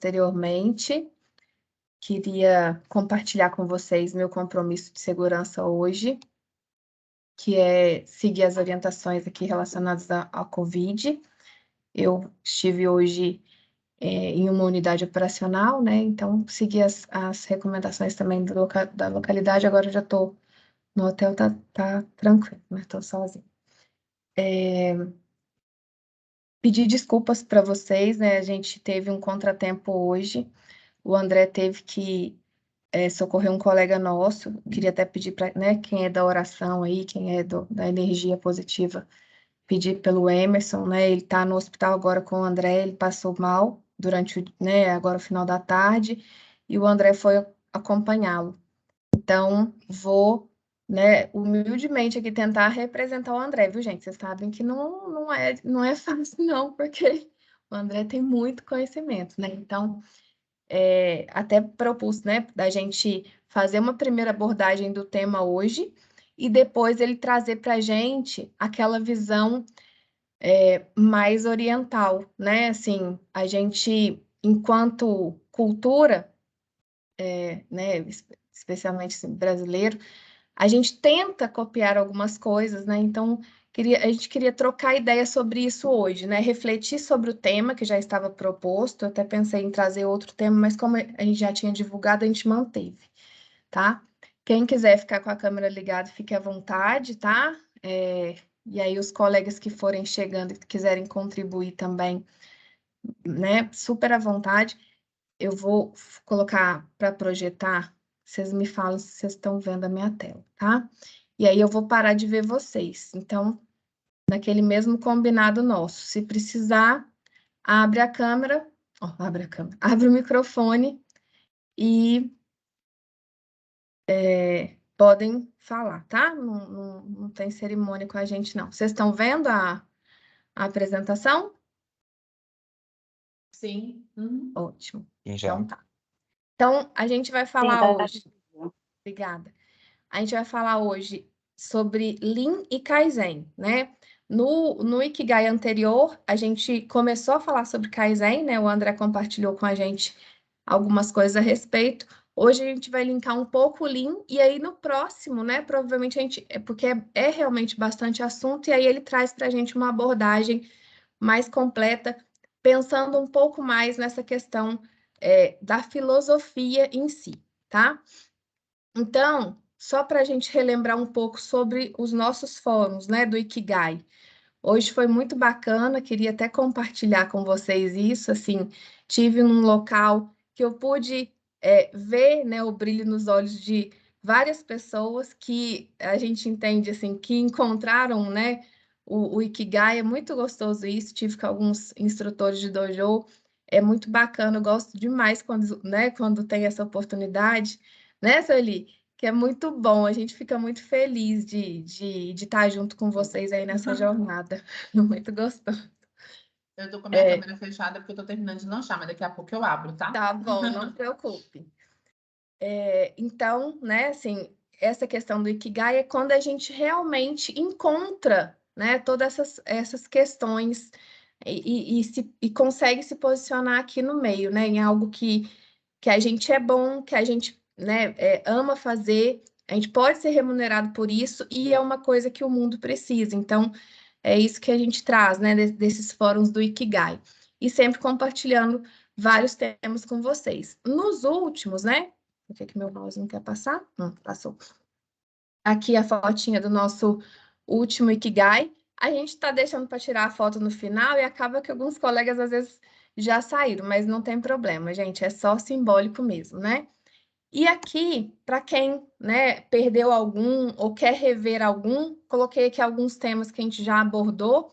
anteriormente. Queria compartilhar com vocês meu compromisso de segurança hoje, que é seguir as orientações aqui relacionadas à Covid. Eu estive hoje em uma unidade operacional, né? Então, segui as recomendações também da localidade. Agora eu já estou no hotel, tá tranquilo, né? Estou sozinha. Pedir desculpas para vocês, né? A gente teve um contratempo hoje. O André teve que socorrer um colega nosso. Queria até pedir para, né, quem é da oração aí, quem é da energia positiva, pedir pelo Emerson, né? Ele está no hospital agora com o André, ele passou mal durante né, agora o final da tarde, e o André foi acompanhá-lo. Então, vou, né, humildemente aqui tentar representar o André, viu, gente? Vocês sabem que não é fácil, não, porque o André tem muito conhecimento, né? Então, até propus, né, da gente fazer uma primeira abordagem do tema hoje e depois ele trazer para a gente aquela visão mais oriental, né? Assim, a gente, enquanto cultura, né, especialmente assim, brasileiro, a gente tenta copiar algumas coisas, né? Então, a gente queria trocar ideia sobre isso hoje, né? Refletir sobre o tema que já estava proposto. Eu até pensei em trazer outro tema, mas como a gente já tinha divulgado, a gente manteve, tá? Quem quiser ficar com a câmera ligada, fique à vontade, tá? E aí, os colegas que forem chegando e quiserem contribuir também, né? Super à vontade. Eu vou colocar para projetar, vocês me falam se vocês estão vendo a minha tela, tá? E aí eu vou parar de ver vocês. Então, naquele mesmo combinado nosso, se precisar, abre a câmera, abre o microfone e podem falar, tá? Não tem cerimônia com a gente, não. Vocês estão vendo a apresentação? Sim. Ótimo. Sim, já. Então tá. Então, a gente vai falar hoje. Obrigada. A gente vai falar hoje sobre Lean e Kaizen, né? No Ikigai anterior, a gente começou a falar sobre Kaizen, né? O André compartilhou com a gente algumas coisas a respeito. Hoje a gente vai linkar um pouco o Lean, e aí no próximo, né? Provavelmente a gente, porque é realmente bastante assunto, e aí ele traz para a gente uma abordagem mais completa, pensando um pouco mais nessa questão da filosofia em si, tá? Então, só para a gente relembrar um pouco sobre os nossos fóruns, né, do Ikigai. Hoje foi muito bacana, queria até compartilhar com vocês isso, assim, tive num local que eu pude ver, né, o brilho nos olhos de várias pessoas que a gente entende, assim, que encontraram, né, o Ikigai, é muito gostoso isso, tive com alguns instrutores de dojo, é muito bacana, eu gosto demais quando, né, quando tem essa oportunidade, né, Sueli? Que é muito bom, a gente fica muito feliz de estar junto com vocês aí nessa jornada. Muito gostoso. Eu estou com a minha câmera fechada porque eu estou terminando de lanchar, mas daqui a pouco eu abro, tá? Tá bom, não se preocupe. Então, né, assim, essa questão do Ikigai é quando a gente realmente encontra, né, todas essas questões e consegue se posicionar aqui no meio, né, em algo que a gente é bom, que a gente, né, ama fazer, a gente pode ser remunerado por isso e é uma coisa que o mundo precisa. Então, é isso que a gente traz, né, desses fóruns do Ikigai. E sempre compartilhando vários temas com vocês. Nos últimos, né? Por que meu mouse não quer passar? Passou. Aqui a fotinha do nosso último Ikigai. A gente está deixando para tirar a foto no final e acaba que alguns colegas às vezes já saíram, mas não tem problema, gente, é só simbólico mesmo, né? E aqui, para quem, né, perdeu algum ou quer rever algum, coloquei aqui alguns temas que a gente já abordou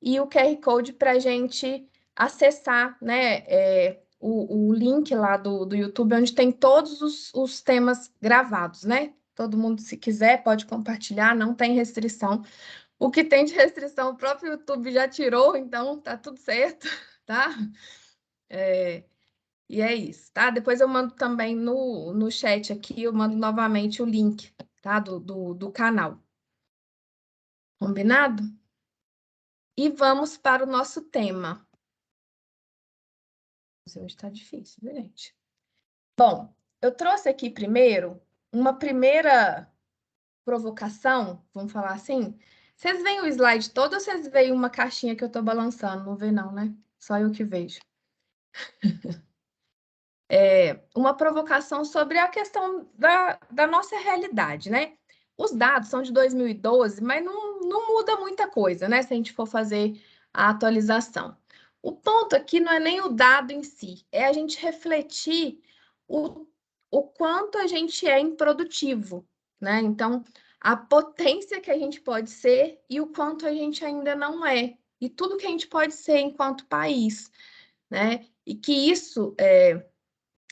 e o QR Code para a gente acessar, né, o link lá do YouTube, onde tem todos os temas gravados, né? Todo mundo, se quiser, pode compartilhar, não tem restrição. O que tem de restrição, o próprio YouTube já tirou, então tá tudo certo, tá? E é isso, tá? Depois eu mando também no chat aqui, eu mando novamente o link, tá? Do canal. Combinado? E vamos para o nosso tema. Hoje está difícil, viu, gente? Bom, eu trouxe aqui primeiro uma primeira provocação, vamos falar assim. Vocês veem o slide todo ou vocês veem uma caixinha que eu estou balançando? Não vê não, né? Só eu que vejo. Uma provocação sobre a questão da nossa realidade, né? Os dados são de 2012, mas não muda muita coisa, né? Se a gente for fazer a atualização. O ponto aqui não é nem o dado em si, é a gente refletir o quanto a gente é improdutivo, né? Então, a potência que a gente pode ser e o quanto a gente ainda não é. E tudo que a gente pode ser enquanto país, né? E que isso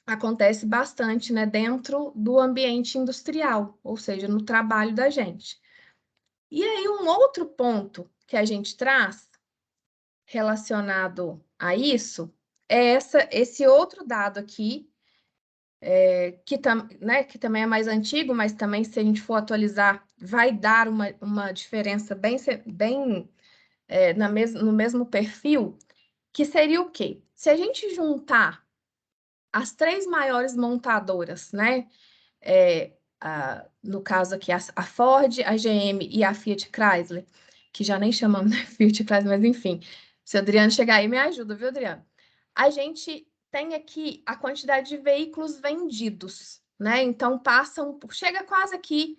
acontece bastante, né, dentro do ambiente industrial, ou seja, no trabalho da gente. E aí, um outro ponto que a gente traz relacionado a isso é esse outro dado aqui, que também é mais antigo, mas também, se a gente for atualizar, vai dar uma diferença bem no mesmo perfil, que seria o quê? Se a gente juntar as 3 maiores montadoras, né? No caso aqui, a Ford, a GM e a Fiat Chrysler, que já nem chamamos de Fiat Chrysler, mas enfim. Se o Adriano chegar aí, me ajuda, viu, Adriano? A gente tem aqui a quantidade de veículos vendidos, né? Então, chega quase aqui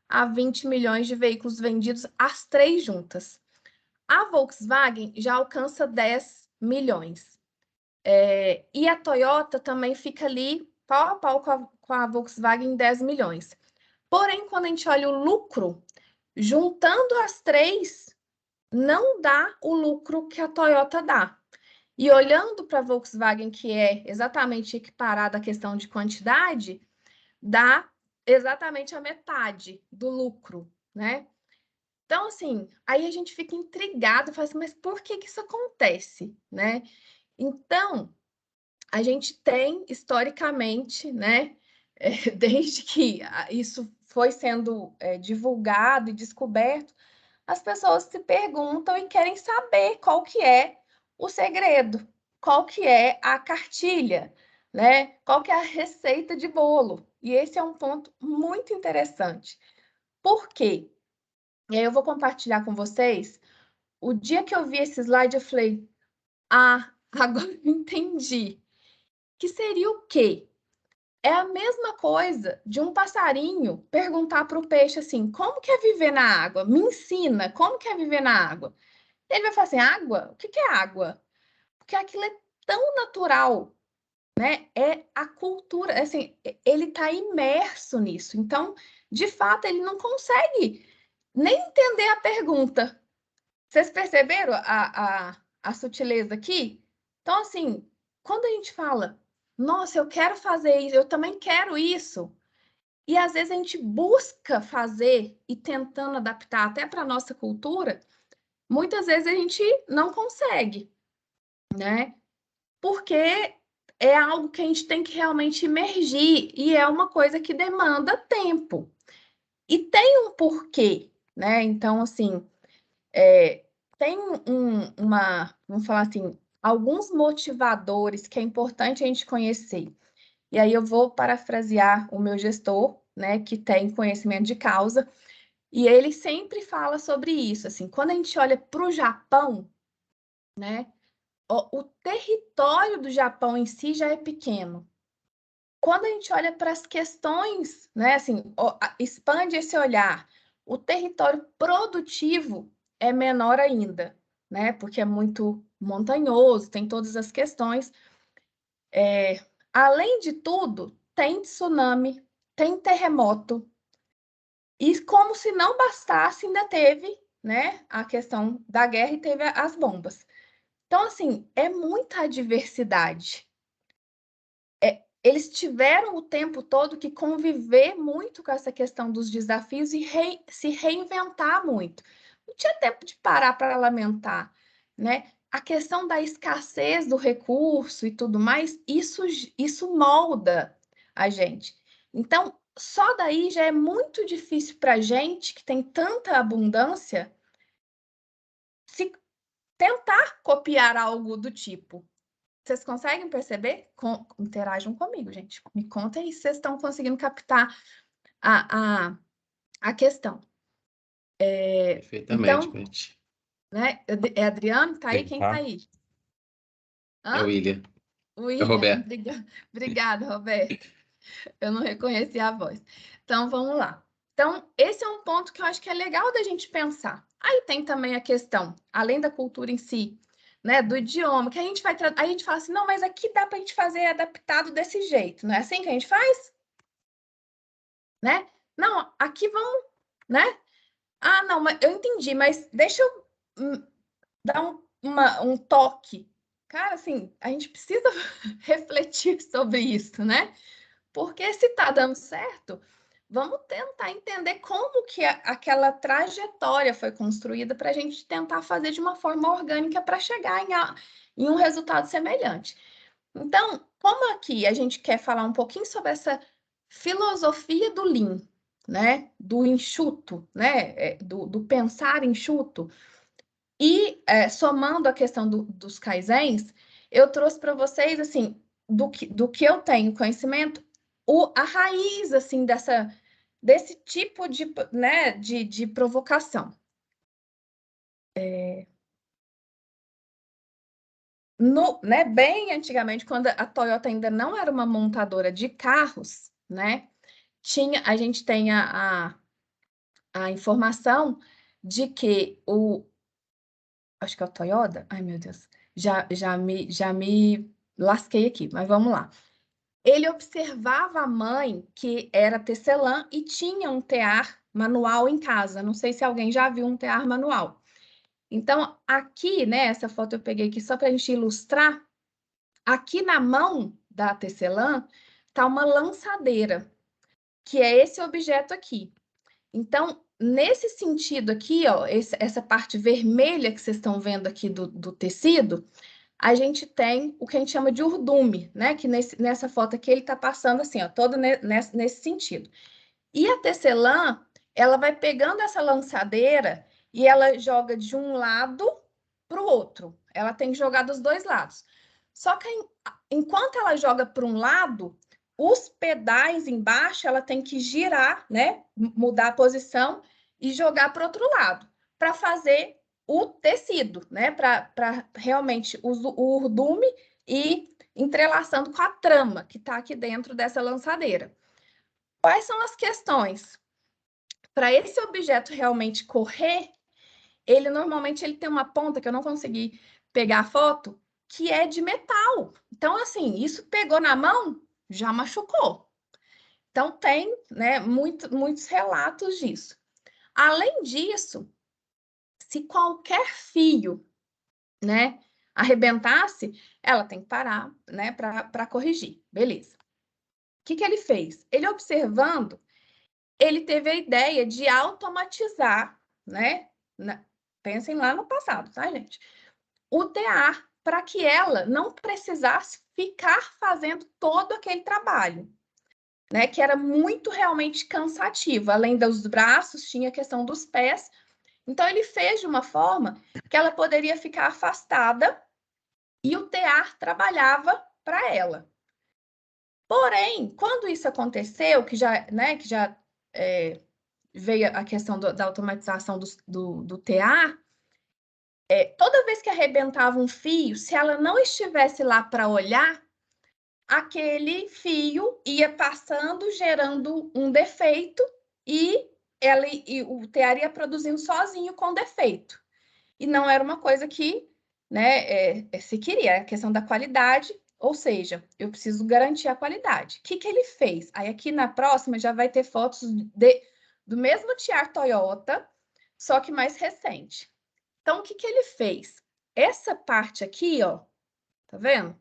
a 20 milhões de veículos vendidos, as 3 juntas. A Volkswagen já alcança 10 milhões. E a Toyota também fica ali pau a pau com a Volkswagen em 10 milhões. Porém, quando a gente olha o lucro, juntando as 3, não dá o lucro que a Toyota dá. E olhando para a Volkswagen, que é exatamente equiparada à questão de quantidade, dá exatamente a metade do lucro, né? Então, assim, aí a gente fica intrigado e fala assim, mas por que isso acontece, né? Então, a gente tem, historicamente, né, desde que isso foi sendo divulgado e descoberto, as pessoas se perguntam e querem saber qual que é o segredo, qual que é a cartilha, né? Qual que é a receita de bolo. E esse é um ponto muito interessante. Por quê? E aí eu vou compartilhar com vocês. O dia que eu vi esse slide, eu falei, agora eu entendi. Que seria o quê? É a mesma coisa de um passarinho perguntar para o peixe assim: como que é viver na água? Me ensina, como que é viver na água? Ele vai falar assim: água? O que é água? Porque aquilo é tão natural, né? É a cultura, assim, ele está imerso nisso. Então, de fato, ele não consegue nem entender a pergunta. Vocês perceberam a sutileza aqui? Então, assim, quando a gente fala, nossa, eu quero fazer isso, eu também quero isso, e às vezes a gente busca fazer e tentando adaptar até para a nossa cultura, muitas vezes a gente não consegue, né? Porque é algo que a gente tem que realmente imergir e é uma coisa que demanda tempo. E tem um porquê, né? Então, assim, tem vamos falar assim, alguns motivadores que é importante a gente conhecer. E aí eu vou parafrasear o meu gestor, né, que tem conhecimento de causa, e ele sempre fala sobre isso, assim, quando a gente olha para o Japão, né, o território do Japão em si já é pequeno. Quando a gente olha para as questões, né, assim, expande esse olhar, o território produtivo é menor ainda, né, porque é muito montanhoso, tem todas as questões. Além de tudo, tem tsunami, tem terremoto, e como se não bastasse, ainda teve, né, a questão da guerra e teve as bombas. Então, assim, é muita diversidade. Eles tiveram o tempo todo que conviver muito com essa questão dos desafios e se reinventar muito. Não tinha tempo de parar para lamentar, né? A questão da escassez do recurso e tudo mais, isso molda a gente. Então, só daí já é muito difícil para a gente, que tem tanta abundância, se tentar copiar algo do tipo. Vocês conseguem perceber? Interajam comigo, gente. Me contem aí se vocês estão conseguindo captar a questão. Perfeitamente, Então, Beth. né? É Adriano? Tá aí? Quem tá aí? É o William. É o William. Roberto. Obrigada, Roberto. Eu não reconheci a voz. Então, vamos lá. Então, esse é um ponto que eu acho que é legal da gente pensar. Aí tem também a questão, além da cultura em si, né, do idioma, que a gente a gente fala assim, não, mas aqui dá para a gente fazer adaptado desse jeito, não é assim que a gente faz? Né? Não, aqui vamos, né? Ah, não, mas eu entendi, mas deixa eu dar um toque. Cara, assim, a gente precisa refletir sobre isso, né? Porque se está dando certo, vamos tentar entender como que aquela trajetória foi construída para a gente tentar fazer de uma forma orgânica para chegar em um resultado semelhante. Então, como aqui a gente quer falar um pouquinho sobre essa filosofia do Lean, né? Do enxuto, né? Do pensar enxuto, e somando a questão dos kaizens, eu trouxe para vocês, assim, do que eu tenho conhecimento, a raiz, assim, desse tipo de, né, de provocação. Né, bem antigamente, quando a Toyota ainda não era uma montadora de carros, né, a gente tem a informação de que acho que é o Toyota, ai meu Deus, já me lasquei aqui, mas vamos lá. Ele observava a mãe, que era tecelã, e tinha um tear manual em casa. Não sei se alguém já viu um tear manual. Então, aqui, né, essa foto eu peguei aqui só para a gente ilustrar. Aqui na mão da tecelã tá uma lançadeira, que é esse objeto aqui. Então, nesse sentido aqui, ó, essa parte vermelha que vocês estão vendo aqui do tecido, a gente tem o que a gente chama de urdume, né? Que nessa foto aqui ele está passando assim, ó, todo nesse sentido. E a tecelã, ela vai pegando essa lançadeira e ela joga de um lado para o outro. Ela tem que jogar dos dois lados. Só que enquanto ela joga para um lado, os pedais embaixo ela tem que girar, né? Mudar a posição e jogar para o outro lado, para fazer o tecido, né? Para realmente o urdume e entrelaçando com a trama que está aqui dentro dessa lançadeira. Quais são as questões? Para esse objeto realmente correr, ele normalmente tem uma ponta que eu não consegui pegar a foto, que é de metal. Então, assim, isso pegou na mão, já machucou. Então, tem, né, muitos relatos disso. Além disso, se qualquer fio, né, arrebentasse, ela tem que parar, né, para corrigir. Beleza. O que ele fez? Ele observando, ele teve a ideia de automatizar, né? Pensem lá no passado, tá, gente? O tear, para que ela não precisasse ficar fazendo todo aquele trabalho, né? Que era muito realmente cansativo. Além dos braços, tinha a questão dos pés. Então, ele fez de uma forma que ela poderia ficar afastada e o tear trabalhava para ela. Porém, quando isso aconteceu, que já veio a questão da automatização do tear, toda vez que arrebentava um fio, se ela não estivesse lá para olhar, aquele fio ia passando, gerando um defeito e o tear ia produzindo sozinho com defeito. E não era uma coisa que, né, se queria, a questão da qualidade, ou seja, eu preciso garantir a qualidade. O que ele fez? Aí aqui na próxima já vai ter fotos do mesmo tiar Toyota, só que mais recente. Então, o que ele fez? Essa parte aqui, ó, tá vendo?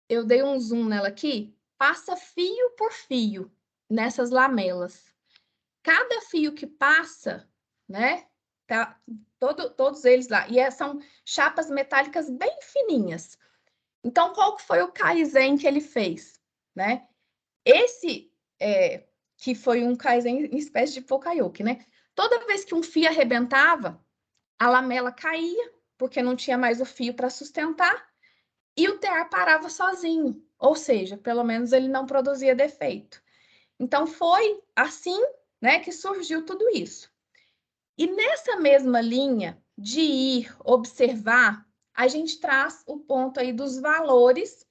Eu dei um zoom nela aqui, passa fio por fio nessas lamelas. Cada fio que passa, né, tá todos eles lá, e são chapas metálicas bem fininhas. Então, qual que foi o Kaizen que ele fez, né? Esse que foi um Kaizen em espécie de Pokayoke, né? Toda vez que um fio arrebentava, a lamela caía, porque não tinha mais o fio para sustentar, e o TA parava sozinho, ou seja, pelo menos ele não produzia defeito. Então, foi assim, né, que surgiu tudo isso. E nessa mesma linha de ir observar, a gente traz o ponto aí dos valores,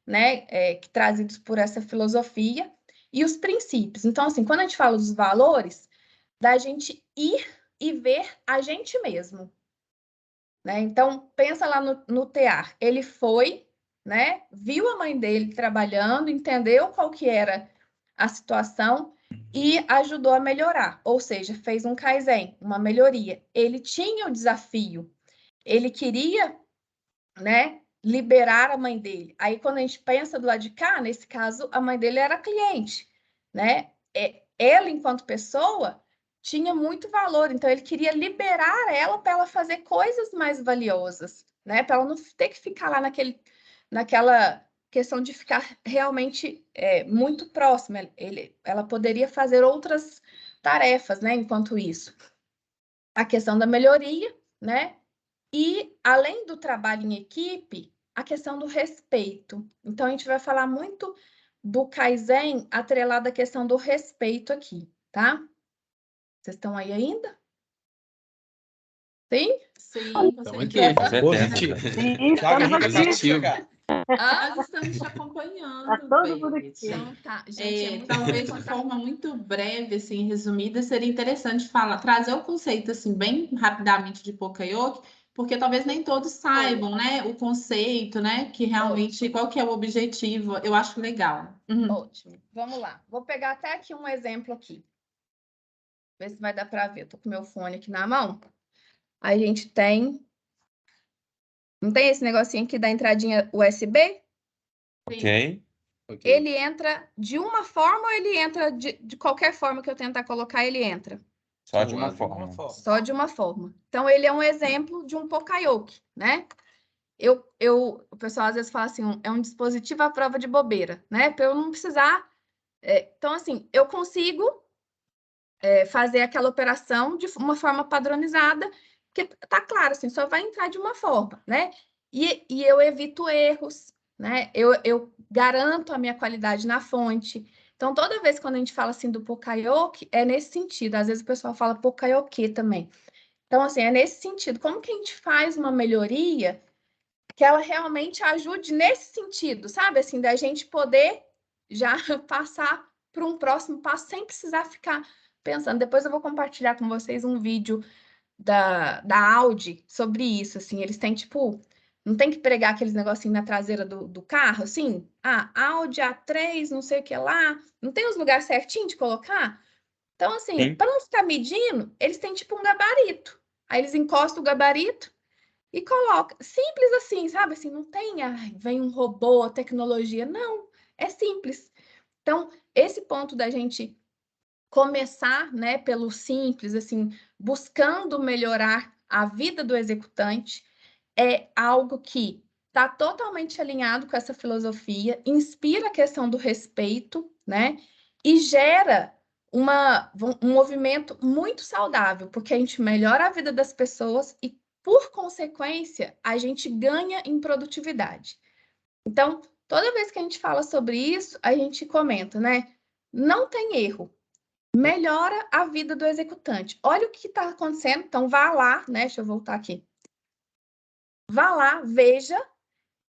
né, que trazidos por essa filosofia e os princípios. Então, assim, quando a gente fala dos valores, da gente ir e ver a gente mesmo, né? Então, pensa lá no TEAR. Ele foi, né, viu a mãe dele trabalhando, entendeu qual que era a situação e ajudou a melhorar, ou seja, fez um Kaizen, uma melhoria. Ele tinha o desafio, ele queria, né, liberar a mãe dele. Aí, quando a gente pensa do lado de cá, nesse caso, a mãe dele era cliente, né? Ela, enquanto pessoa, tinha muito valor, então ele queria liberar ela para ela fazer coisas mais valiosas, né? Para ela não ter que ficar lá naquela questão de ficar realmente muito próxima. Ela poderia fazer outras tarefas, né? Enquanto isso, a questão da melhoria, né? E, além do trabalho em equipe, a questão do respeito. Então, a gente vai falar muito do Kaizen atrelado à questão do respeito aqui, tá? Vocês estão aí ainda? Sim? Sim, com Estamos aqui. certeza. Positivo. Sim, estamos aqui. Positivo. Nós estamos te acompanhando, Tá todo mundo Beth. aqui. Então, tá. Gente, é muito Talvez de forma muito breve, assim, resumida, seria interessante falar, trazer o conceito, assim, bem rapidamente de Poka-yoke, porque talvez nem todos saibam, né, o conceito, né, que realmente, qual que é o objetivo, eu acho legal. ótimo. Vamos lá. Vou pegar até aqui um exemplo aqui. Ver se vai dar para ver. Eu tô com meu fone aqui na mão. A gente tem... Não tem esse negocinho aqui da entradinha USB? Ok. Ele entra de uma forma ou ele entra de qualquer forma que eu tentar colocar, ele entra? Só de uma forma. Só de uma forma. Então, ele é um exemplo de um Poka-yoke, né? O pessoal às vezes fala assim, é um dispositivo à prova de bobeira, né? Para eu não precisar... então, assim, eu consigo fazer aquela operação de uma forma padronizada, que tá claro, assim, só vai entrar de uma forma, né? E eu evito erros, né? Eu garanto a minha qualidade na fonte. Então, toda vez quando a gente fala assim do Poka-yoke, é nesse sentido. Às vezes o pessoal fala Poka-yoke também. Então, assim, é nesse sentido. Como que a gente faz uma melhoria que ela realmente ajude nesse sentido, sabe? Assim, da gente poder já passar para um próximo passo sem precisar ficar pensando. Depois eu vou compartilhar com vocês um vídeo da Audi sobre isso, assim. Eles têm, tipo, não tem que pregar aqueles negocinhos na traseira do carro, assim? Ah, Audi A3, não sei o que lá. Não tem os lugares certinhos de colocar? Então, assim, Sim. para não ficar medindo, eles têm, tipo, um gabarito. Aí eles encostam o gabarito e coloca. Simples assim, sabe? Assim, não tem, vem um robô, tecnologia. Não, é simples. Então, esse ponto da gente começar, né, pelo simples, assim, buscando melhorar a vida do executante, é algo que está totalmente alinhado com essa filosofia, inspira a questão do respeito, né, e gera um movimento muito saudável, porque a gente melhora a vida das pessoas e, por consequência, a gente ganha em produtividade. Então, toda vez que a gente fala sobre isso, a gente comenta, né? Não tem erro. Melhora a vida do executante. Olha o que está acontecendo. Então, vá lá, né? Deixa eu voltar aqui. Vá lá, veja,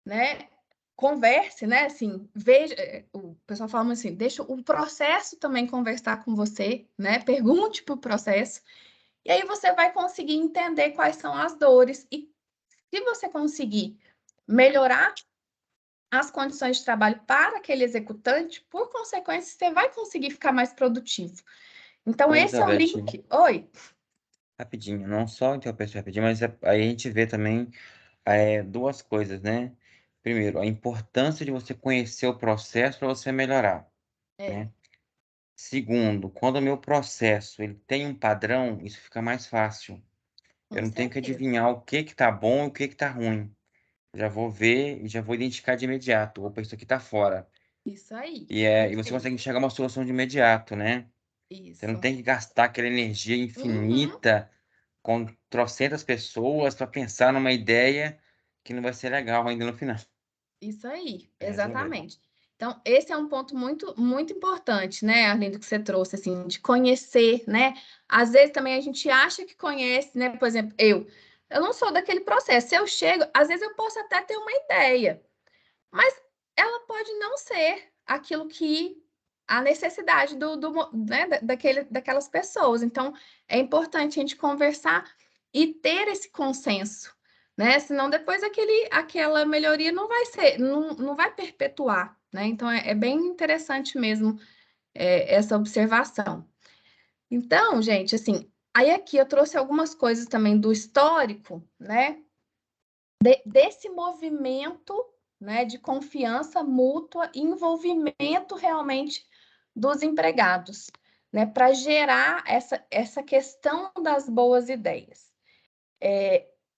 né? Converse, né? Assim, veja. O pessoal fala assim: deixa o processo também conversar com você, né? Pergunte para o processo. E aí você vai conseguir entender quais são as dores. E se você conseguir melhorar as condições de trabalho para aquele executante, por consequência, você vai conseguir ficar mais produtivo. Então, Oi, esse é o Elizabeth. link. Oi. Rapidinho, não só interromper rapidinho, mas aí a gente vê também duas coisas, né? Primeiro, a importância de você conhecer o processo para você melhorar, né? Segundo, quando o meu processo ele tem um padrão, isso fica mais fácil. Eu Com não tenho que certeza. adivinhar o que que tá bom e o que que tá ruim. Já vou ver e já vou identificar de imediato. Opa, isso aqui tá fora. Isso aí. E você Perfeito. consegue enxergar uma solução de imediato, né? Você não Isso. tem que gastar aquela energia Uhum. infinita com trocentas pessoas para pensar numa ideia que não vai ser legal ainda no final. Isso aí, É, exatamente. Então, esse é um ponto muito, muito importante, né, Arlindo, que você trouxe, assim, de conhecer, né? Às vezes também a gente acha que conhece, né? Por exemplo, eu não sou daquele processo. Se eu chego, às vezes eu posso até ter uma ideia, mas ela pode não ser aquilo que a necessidade né, daquelas pessoas. Então, é importante a gente conversar e ter esse consenso, né? Senão depois aquela melhoria não vai ser, não vai perpetuar, né? Então, é bem interessante mesmo essa observação. Então, gente, assim, aí aqui eu trouxe algumas coisas também do histórico, né? Desse movimento, né, de confiança mútua e envolvimento realmente dos empregados, né, para gerar essa questão das boas ideias.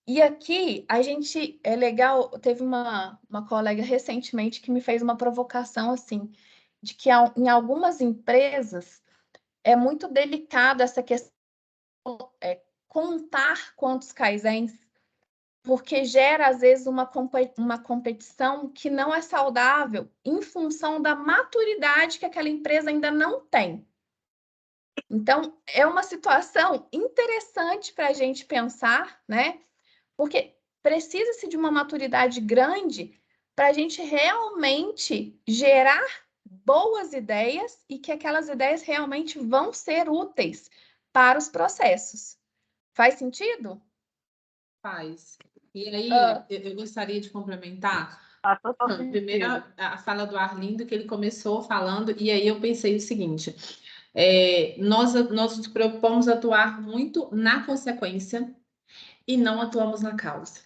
E aqui a gente é legal, teve uma colega recentemente que me fez uma provocação assim, de que em algumas empresas é muito delicado essa questão contar quantos kaizens, porque gera, às vezes, uma competição que não é saudável em função da maturidade que aquela empresa ainda não tem. Então, é uma situação interessante para a gente pensar, né? Porque precisa-se de uma maturidade grande para a gente realmente gerar boas ideias e que aquelas ideias realmente vão ser úteis para os processos. Faz sentido? Faz. E aí, eu gostaria de complementar. Primeiro, a fala do Arlindo, que ele começou falando, e aí eu pensei o seguinte: nós nos propomos atuar muito na consequência e não atuamos na causa.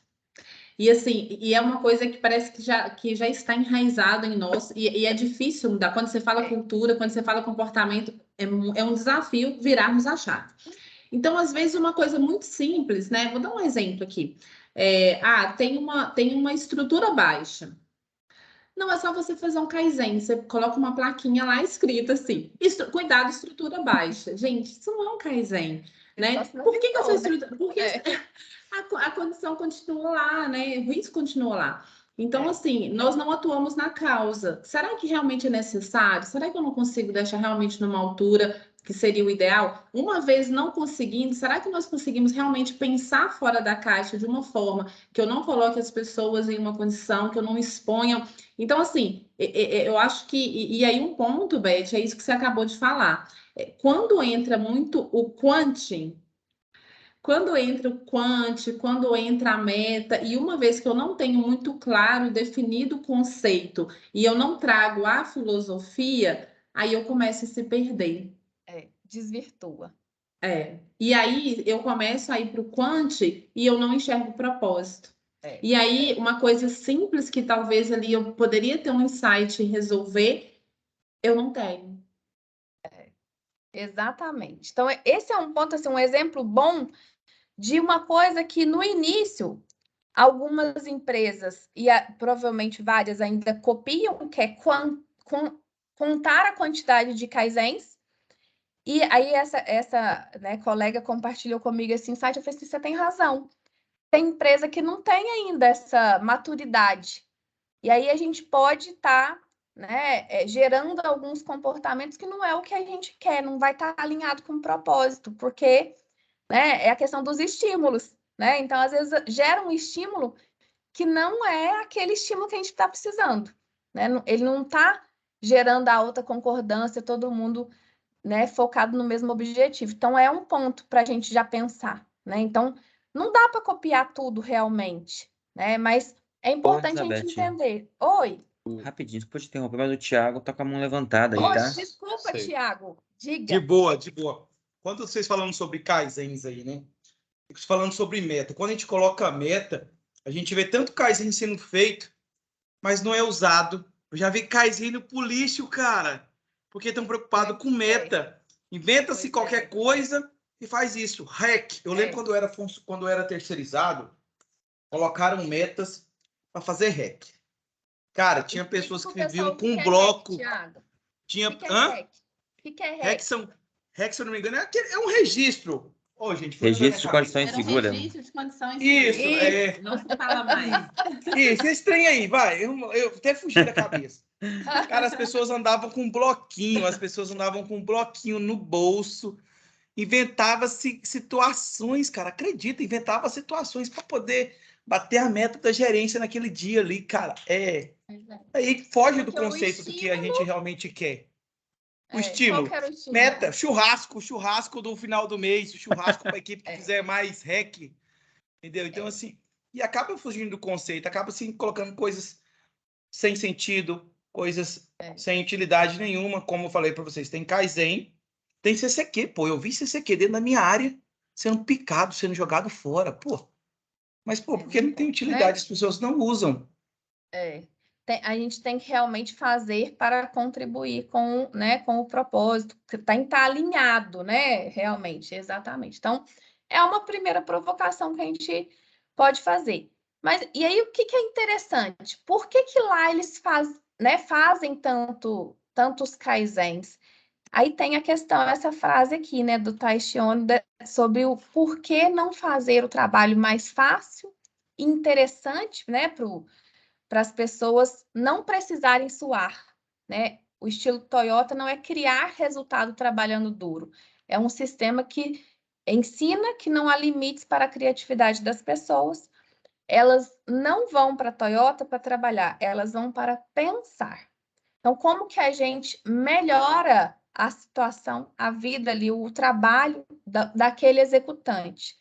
E assim, e é uma coisa que parece que já está enraizado em nós, e é difícil mudar. Quando você fala cultura, quando você fala comportamento, é um desafio virarmos a chave. Então, às vezes, uma coisa muito simples, né? Vou dar um exemplo aqui. Tem uma estrutura baixa. Não é só você fazer um Kaizen, você coloca uma plaquinha lá escrita assim: cuidado, estrutura baixa. Gente, isso não é um Kaizen, né? Por que essa estrutura? Porque a condição continua lá, né? O risco continua lá. Então, assim, nós não atuamos na causa. Será que realmente é necessário? Será que eu não consigo deixar realmente numa altura que seria o ideal? Uma vez não conseguindo, será que nós conseguimos realmente pensar fora da caixa de uma forma que eu não coloque as pessoas em uma condição, que eu não exponha? Então, assim, eu acho que. E aí, um ponto, Beth, é isso que você acabou de falar. Quando entra muito o quantum. Quando entra o quant, quando entra a meta, e uma vez que eu não tenho muito claro, definido o conceito, e eu não trago a filosofia, aí eu começo a se perder. Desvirtua. E aí eu começo a ir para o quant e eu não enxergo o propósito. E aí, uma coisa simples que talvez ali eu poderia ter um insight e resolver, eu não tenho. Exatamente. Então, esse é um ponto, assim, um exemplo bom de uma coisa que no início algumas empresas e provavelmente várias ainda copiam, que é contar a quantidade de kaizens. E aí essa né, colega compartilhou comigo esse insight, eu falei assim, você tem razão. Tem empresa que não tem ainda essa maturidade. E aí a gente pode estar né, gerando alguns comportamentos que não é o que a gente quer, não vai estar alinhado com o propósito, porque né, é a questão dos estímulos. Né? Então, às vezes, gera um estímulo que não é aquele estímulo que a gente está precisando. Né? Ele não está gerando a alta concordância, todo mundo né, focado no mesmo objetivo. Então, é um ponto para a gente já pensar. Né? Então, não dá para copiar tudo realmente, né? Mas é importante a gente entender. Oi. Rapidinho, desculpa te interromper, mas o Thiago tá com a mão levantada aí, tá? Desculpa, Thiago. Diga. De boa, de boa. Quando vocês falando sobre Kaizens aí, né? Falando sobre meta. Quando a gente coloca a meta, a gente vê tanto Kaizen sendo feito, mas não é usado. Eu já vi Kaizen indo pro lixo, cara. Porque estão preocupados com meta. Inventa-se qualquer coisa e faz isso. Hack. Eu lembro quando eu era terceirizado, colocaram metas para fazer hack. Cara, tinha pessoas que viviam com um bloco. Tinha. O que é hack? Hack, se eu não me engano, é um registro Ô, gente, foi Registro de condições Era um seguras. registro de condições Isso, seguras. Não se fala mais. Isso, esse trem aí, vai. Eu até fugi da cabeça. Cara, as pessoas andavam com um bloquinho, no bolso, inventava-se situações, cara, acredita, inventava situações para poder bater a meta da gerência naquele dia ali, cara. Aí foge do Porque o conceito do que a gente realmente quer. O estímulo. Qual que era o estímulo? Meta, churrasco do final do mês, churrasco para a equipe que fizer mais REC, entendeu? Então, assim, e acaba fugindo do conceito, acaba assim colocando coisas sem sentido, coisas sem utilidade nenhuma, como eu falei para vocês, tem Kaizen, tem CCQ, pô, eu vi CCQ dentro da minha área sendo picado, sendo jogado fora, pô. Mas, pô, porque não tem utilidade, as pessoas não usam. A gente tem que realmente fazer para contribuir com, né, com o propósito, que tem que estar alinhado, né, realmente, exatamente. Então, é uma primeira provocação que a gente pode fazer. Mas, e aí, o que é interessante? Por que lá eles fazem tantos kaizens? Aí tem a questão, essa frase aqui, né, do Taishi Ono, sobre o porquê não fazer o trabalho mais fácil e interessante, né, para as pessoas não precisarem suar, né? O estilo Toyota não é criar resultado trabalhando duro, é um sistema que ensina que não há limites para a criatividade das pessoas. Elas não vão para a Toyota para trabalhar, elas vão para pensar. Então, como que a gente melhora a situação, a vida ali, o trabalho daquele executante?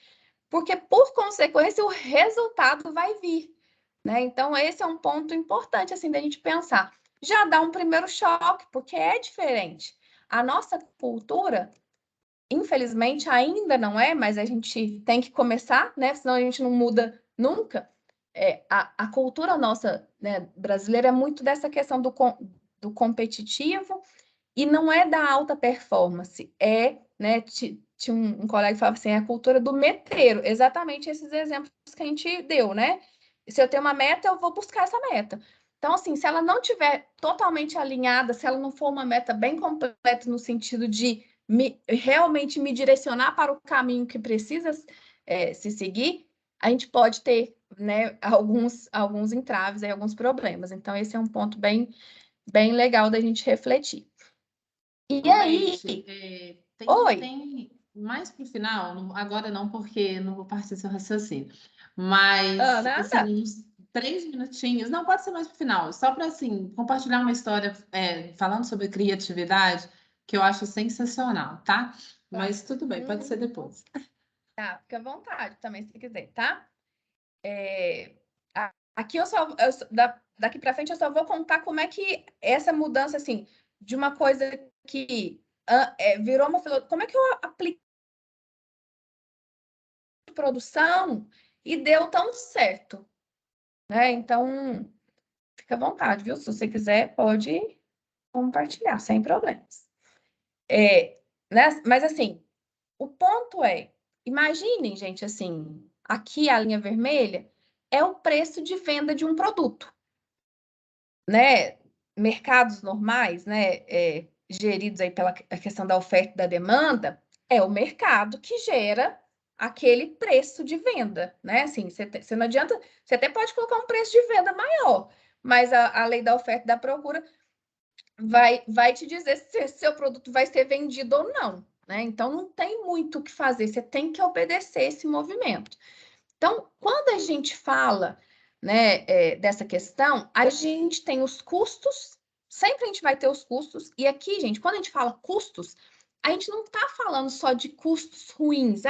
Porque, por consequência, o resultado vai vir, né? Então, esse é um ponto importante, assim, da gente pensar. Já dá um primeiro choque, porque é diferente. A nossa cultura, infelizmente, ainda não é, mas a gente tem que começar, né? Senão a gente não muda nunca. A cultura nossa, né, brasileira é muito dessa questão do competitivo e não é da alta performance, né? Tinha um colega que falava assim, a cultura do meteiro, exatamente esses exemplos que a gente deu, né? Se eu tenho uma meta, eu vou buscar essa meta. Então, assim, se ela não tiver totalmente alinhada, se ela não for uma meta bem completa no sentido de realmente me direcionar para o caminho que precisa se seguir, a gente pode ter, né, alguns entraves, aí, alguns problemas. Então, esse é um ponto bem legal da gente refletir. E aí? Tem mais para o final, agora não, porque não vou partir do seu raciocínio, mas assim, uns 3 minutinhos, não pode ser mais para o final, só para assim, compartilhar uma história falando sobre criatividade, que eu acho sensacional, tá? Mas tudo bem, pode ser depois. Tá, fica à vontade também, se quiser, tá? Aqui daqui para frente eu só vou contar como é que essa mudança, assim, de uma coisa que virou uma filosofia, como é que eu apliquei produção e deu tão certo, né? Então, fica à vontade, viu? Se você quiser, pode compartilhar, sem problemas. Né? Mas, assim, o ponto imaginem, gente, assim, aqui a linha vermelha é o preço de venda de um produto, né? Mercados normais, né? Geridos aí pela questão da oferta e da demanda, é o mercado que gera aquele preço de venda, né? Assim, você não adianta, você até pode colocar um preço de venda maior, mas a lei da oferta e da procura vai te dizer se seu produto vai ser vendido ou não, né? Então, não tem muito o que fazer, você tem que obedecer esse movimento. Então, quando a gente fala, né, dessa questão, a gente tem os custos, sempre a gente vai ter os custos, e aqui, gente, quando a gente fala custos, a gente não está falando só de custos ruins,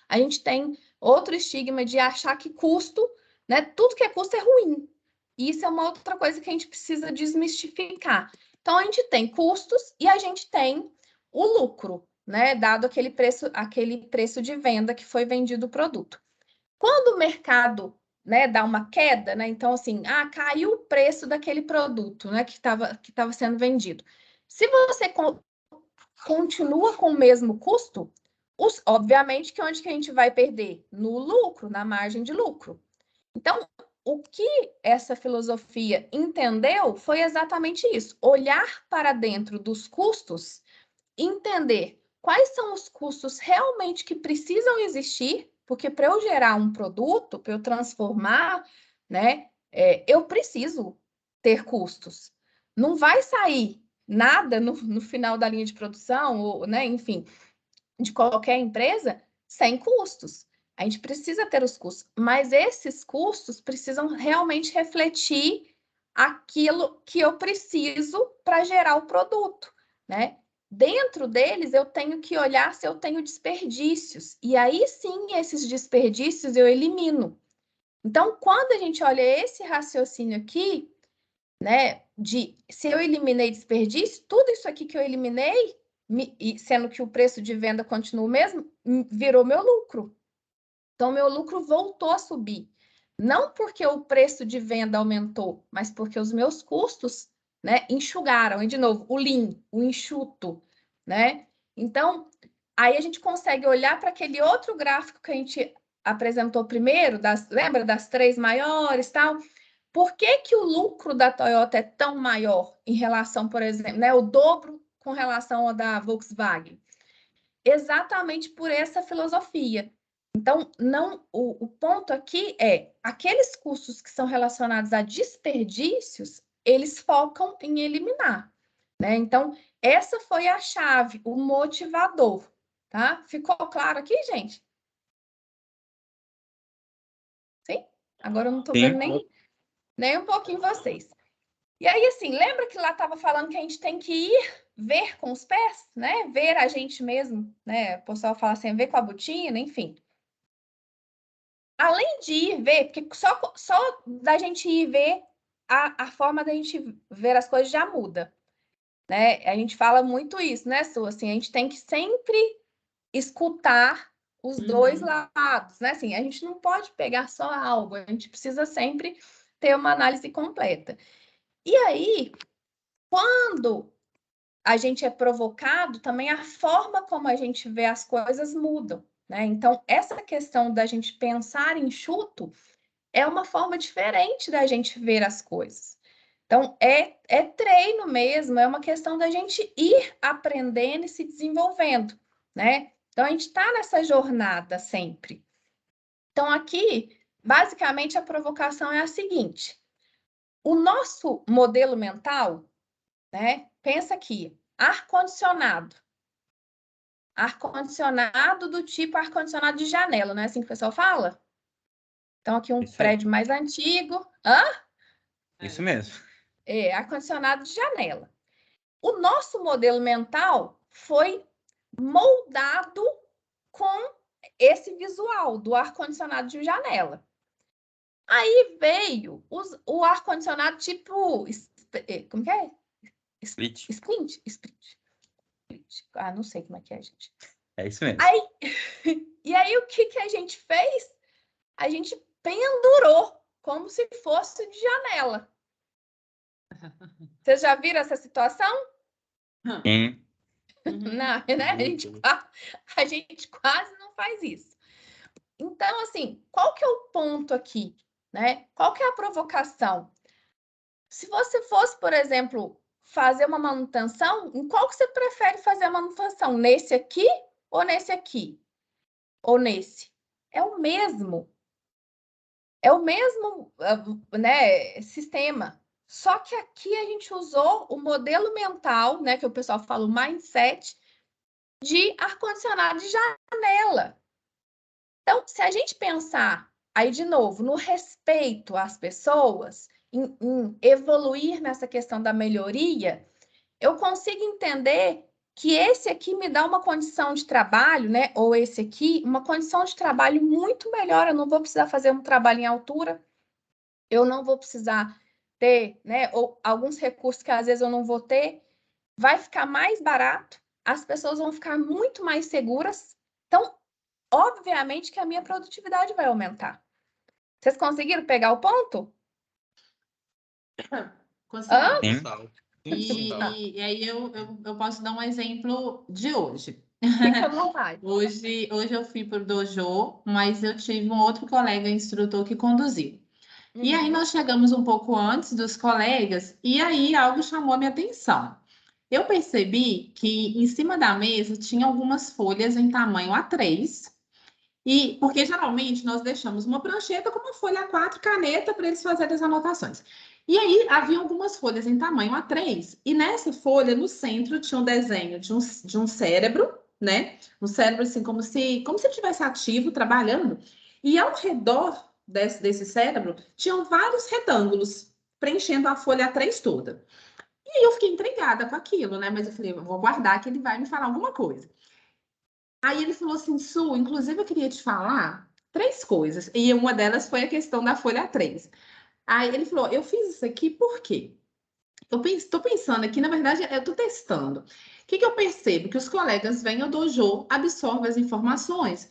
a gente tem outro estigma de achar que custo, né, tudo que é custo é ruim. E isso é uma outra coisa que a gente precisa desmistificar. Então, a gente tem custos e a gente tem o lucro, né, dado aquele preço de venda que foi vendido o produto. Quando o mercado, né, dá uma queda, né, então assim, caiu o preço daquele produto, né, que estava sendo vendido. Se você continua com o mesmo custo, obviamente que onde que a gente vai perder? No lucro, na margem de lucro. Então, o que essa filosofia entendeu foi exatamente isso: olhar para dentro dos custos, entender quais são os custos realmente que precisam existir, porque para eu gerar um produto, para eu transformar, né, eu preciso ter custos. Não vai sair nada no final da linha de produção, ou, né, enfim, de qualquer empresa, sem custos. A gente precisa ter os custos, mas esses custos precisam realmente refletir aquilo que eu preciso para gerar o produto, né? Dentro deles, eu tenho que olhar se eu tenho desperdícios, e aí sim, esses desperdícios eu elimino. Então, quando a gente olha esse raciocínio aqui, né, de se eu eliminei desperdício, tudo isso aqui que eu eliminei, sendo que o preço de venda continua o mesmo, virou meu lucro. Então, meu lucro voltou a subir. Não porque o preço de venda aumentou, mas porque os meus custos, né, enxugaram. E, de novo, o lean, o enxuto, né? Então, aí a gente consegue olhar para aquele outro gráfico que a gente apresentou primeiro, lembra das 3 maiores, tal? Por que que o lucro da Toyota é tão maior em relação, por exemplo, né, o dobro com relação ao da Volkswagen? Exatamente por essa filosofia. Então, não, o ponto aqui é, aqueles custos que são relacionados a desperdícios, eles focam em eliminar, né? Então, essa foi a chave, o motivador, tá? Ficou claro aqui, gente? Sim? Agora eu não estou vendo nem um pouquinho vocês. E aí, assim, lembra que lá estava falando que a gente tem que ir ver com os pés, né? Ver a gente mesmo, né? O pessoal fala assim, ver com a botina, enfim. Além de ir ver, porque só da gente ir ver, a forma da gente ver as coisas já muda, né? A gente fala muito isso, né, Su? Assim, a gente tem que sempre escutar os dois lados, né? Assim, a gente não pode pegar só algo, a gente precisa sempre ter uma análise completa. E aí, quando a gente é provocado, também a forma como a gente vê as coisas mudam, né? Então, essa questão da gente pensar enxuto é uma forma diferente da gente ver as coisas. Então, é treino mesmo, é uma questão da gente ir aprendendo e se desenvolvendo, né? Então, a gente está nessa jornada sempre. Então, aqui, basicamente, a provocação é a seguinte: o nosso modelo mental, né? Pensa aqui, ar-condicionado. Ar-condicionado do tipo ar-condicionado de janela, não é assim que o pessoal fala? Então, aqui um prédio mais antigo. Hã? Isso mesmo. Ar-condicionado de janela. O nosso modelo mental foi moldado com esse visual do ar-condicionado de janela. Aí veio o ar-condicionado tipo... Como que é? Split. Split. Ah, não sei como é que é, gente. É isso mesmo. E aí, o que a gente fez? A gente pendurou como se fosse de janela. Vocês já viram essa situação? Sim. Não, né? A gente quase não faz isso. Então, assim, qual que é o ponto aqui, né? Qual que é a provocação? Se você fosse, por exemplo, fazer uma manutenção, em qual que você prefere fazer a manutenção? Nesse aqui ou nesse aqui? Ou nesse? É o mesmo. É o mesmo, né, sistema. Só que aqui a gente usou o modelo mental, né, que o pessoal fala, o mindset, de ar-condicionado de janela. Então, se a gente pensar, aí de novo, no respeito às pessoas, em evoluir nessa questão da melhoria, eu consigo entender que esse aqui me dá uma condição de trabalho, né? Ou esse aqui, uma condição de trabalho muito melhor. Eu não vou precisar fazer um trabalho em altura, eu não vou precisar ter, né? Ou alguns recursos que às vezes eu não vou ter, vai ficar mais barato, as pessoas vão ficar muito mais seguras. Então, obviamente que a minha produtividade vai aumentar. Vocês conseguiram pegar o ponto? Consegui. Sim. E aí eu posso dar um exemplo de hoje. Fica à vontade. Hoje eu fui para o dojo, mas eu tive um outro colega instrutor que conduziu. E aí nós chegamos um pouco antes dos colegas, e aí algo chamou a minha atenção. Eu percebi que em cima da mesa tinha algumas folhas em tamanho A3, e porque geralmente nós deixamos uma prancheta com uma folha A4, caneta, para eles fazerem as anotações. E aí havia algumas folhas em tamanho A3, e nessa folha, no centro, tinha um desenho de um cérebro, né? Um cérebro assim, como se estivesse ativo, trabalhando, e ao redor desse cérebro tinham vários retângulos preenchendo a folha A3 toda. E aí eu fiquei intrigada com aquilo, né? Mas eu falei, eu vou guardar que ele vai me falar alguma coisa. Aí ele falou assim, Su, inclusive eu queria te falar 3 coisas. E uma delas foi a questão da folha 3. Aí ele falou, eu fiz isso aqui por quê? Eu estou pensando aqui, na verdade, eu estou testando. O que eu percebo? Que os colegas vêm ao dojo, absorvem as informações,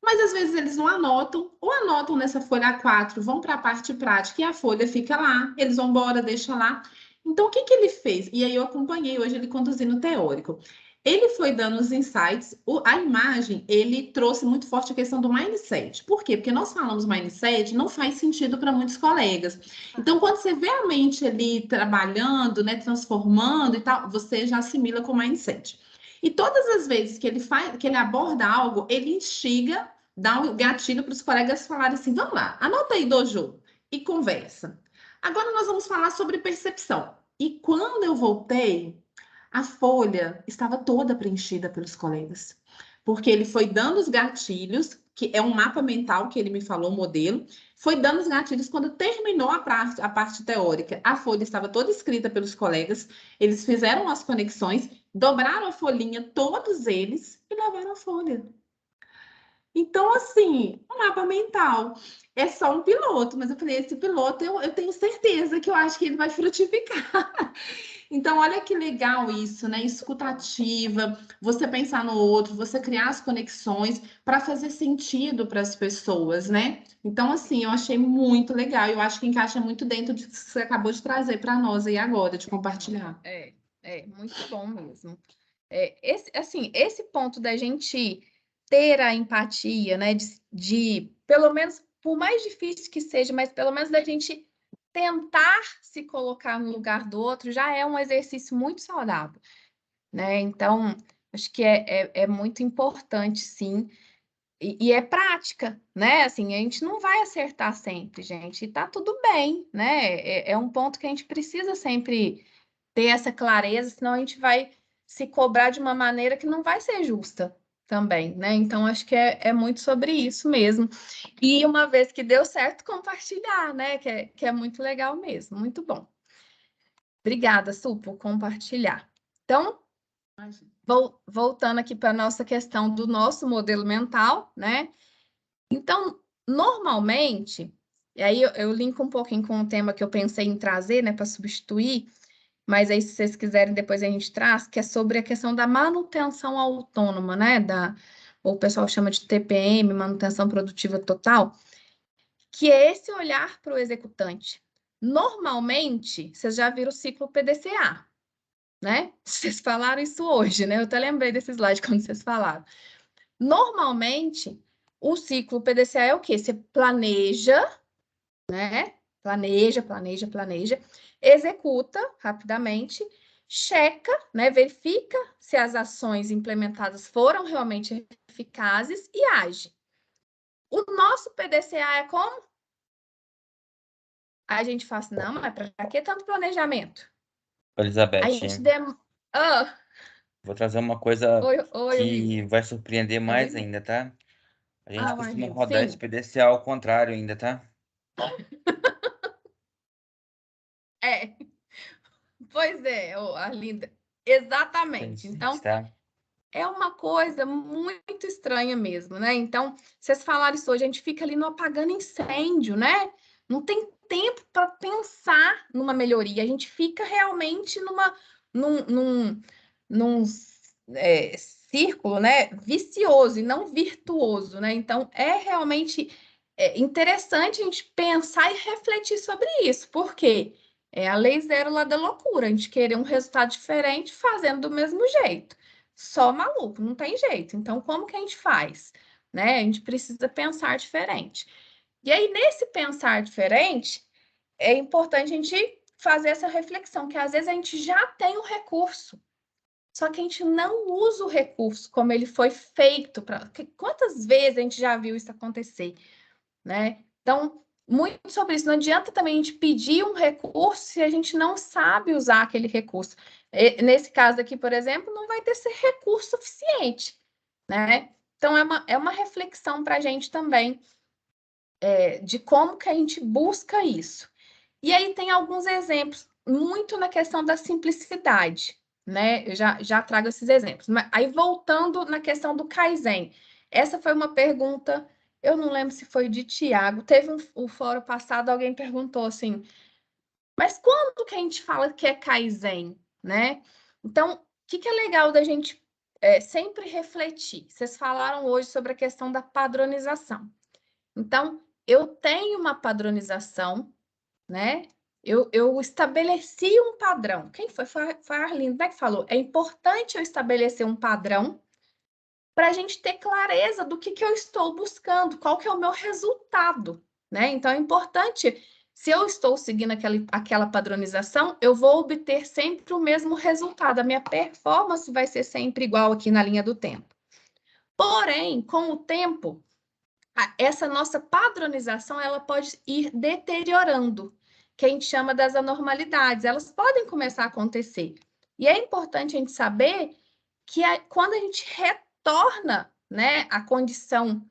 mas às vezes eles não anotam, ou anotam nessa folha A4, vão para a parte prática e a folha fica lá, eles vão embora, deixa lá. Então, o que ele fez? E aí eu acompanhei hoje ele conduzindo o teórico. Ele foi dando os insights, a imagem, ele trouxe muito forte a questão do mindset. Por quê? Porque nós falamos mindset, não faz sentido para muitos colegas. Então, quando você vê a mente ali trabalhando, né, transformando e tal, você já assimila com mindset. E todas as vezes que ele aborda algo, ele instiga, dá um gatilho para os colegas falarem assim: vamos lá, anota aí, dojo, e conversa. Agora nós vamos falar sobre percepção. E quando eu voltei, a folha estava toda preenchida pelos colegas, porque ele foi dando os gatilhos, que é um mapa mental que ele me falou, o modelo, foi dando os gatilhos quando terminou a parte teórica. A folha estava toda escrita pelos colegas, eles fizeram as conexões, dobraram a folhinha, todos eles, e levaram a folha. Então, assim, um mapa mental é só um piloto, mas eu falei, esse piloto eu tenho certeza que eu acho que ele vai frutificar. Então, olha que legal isso, né? Escutativa, você pensar no outro, você criar as conexões para fazer sentido para as pessoas, né? Então, assim, eu achei muito legal. Eu acho que encaixa muito dentro do que você acabou de trazer para nós aí agora, de compartilhar. Muito bom mesmo. Esse ponto da gente ter a empatia, né? De pelo menos, por mais difícil que seja, mas pelo menos da gente tentar se colocar no lugar do outro já é um exercício muito saudável, né? Então, acho que é muito importante, sim. E é prática, né? Assim, a gente não vai acertar sempre, gente. E tá tudo bem, né? É um ponto que a gente precisa sempre ter essa clareza, senão a gente vai se cobrar de uma maneira que não vai ser justa também, né? Então, acho que é muito sobre isso mesmo. E uma vez que deu certo, compartilhar, né? Que é muito legal mesmo, muito bom. Obrigada, Su, por compartilhar. Então, voltando aqui para a nossa questão do nosso modelo mental, né? Então, normalmente, e aí eu linko um pouquinho com o tema que eu pensei em trazer, né, para substituir, mas aí se vocês quiserem depois a gente traz, que é sobre a questão da manutenção autônoma, né, o pessoal chama de TPM, manutenção produtiva total, que é esse olhar para o executante. Normalmente, vocês já viram o ciclo PDCA, né? Vocês falaram isso hoje, né? Eu até lembrei desse slide quando vocês falaram. Normalmente, o ciclo PDCA é o quê? Você planeja, né? Planeja, executa rapidamente, checa, né? Verifica se as ações implementadas foram realmente eficazes e age. O nosso PDCA é como? A gente fala assim, não, mas para que tanto planejamento? Elizabeth, A gente vou trazer uma coisa oi, que vai surpreender mais Oi. ainda, tá? A gente costuma Marlene, rodar esse sim. PDCA ao contrário ainda, tá? Pois é, Arlinda, exatamente. Interessante, Então, tá? é uma coisa muito estranha mesmo, né? Então, vocês falaram isso hoje, a gente fica ali no apagando incêndio, né? Não tem tempo para pensar numa melhoria, a gente fica realmente num círculo, né? Vicioso e não virtuoso, né? Então, é realmente interessante a gente pensar e refletir sobre isso, porque é a lei zero lá da loucura, a gente querer um resultado diferente fazendo do mesmo jeito. Só maluco, não tem jeito. Então, como que a gente faz? Né? A gente precisa pensar diferente. E aí, nesse pensar diferente, é importante a gente fazer essa reflexão, que às vezes a gente já tem o recurso, só que a gente não usa o recurso como ele foi feito. Quantas vezes a gente já viu isso acontecer, né? Então, muito sobre isso. Não adianta também a gente pedir um recurso se a gente não sabe usar aquele recurso. Nesse caso aqui, por exemplo, não vai ter esse recurso suficiente, né? Então, é uma reflexão para a gente também de como que a gente busca isso. E aí tem alguns exemplos, muito na questão da simplicidade, né? Eu já trago esses exemplos. Mas aí, voltando na questão do Kaizen, essa foi uma pergunta, eu não lembro se foi de Tiago, teve um fórum passado, alguém perguntou assim, mas quando que a gente fala que é Kaizen, né? Então, o que é legal da gente sempre refletir? Vocês falaram hoje sobre a questão da padronização. Então, eu tenho uma padronização, né? Eu estabeleci um padrão. Quem foi? Foi a Arlindo, né, que falou. É importante eu estabelecer um padrão para a gente ter clareza do que eu estou buscando, qual que é o meu resultado, né? Então, é importante, se eu estou seguindo aquela padronização, eu vou obter sempre o mesmo resultado. A minha performance vai ser sempre igual aqui na linha do tempo. Porém, com o tempo, essa nossa padronização ela pode ir deteriorando, que a gente chama das anormalidades. Elas podem começar a acontecer. E é importante a gente saber que quando a gente retorna, né, à condição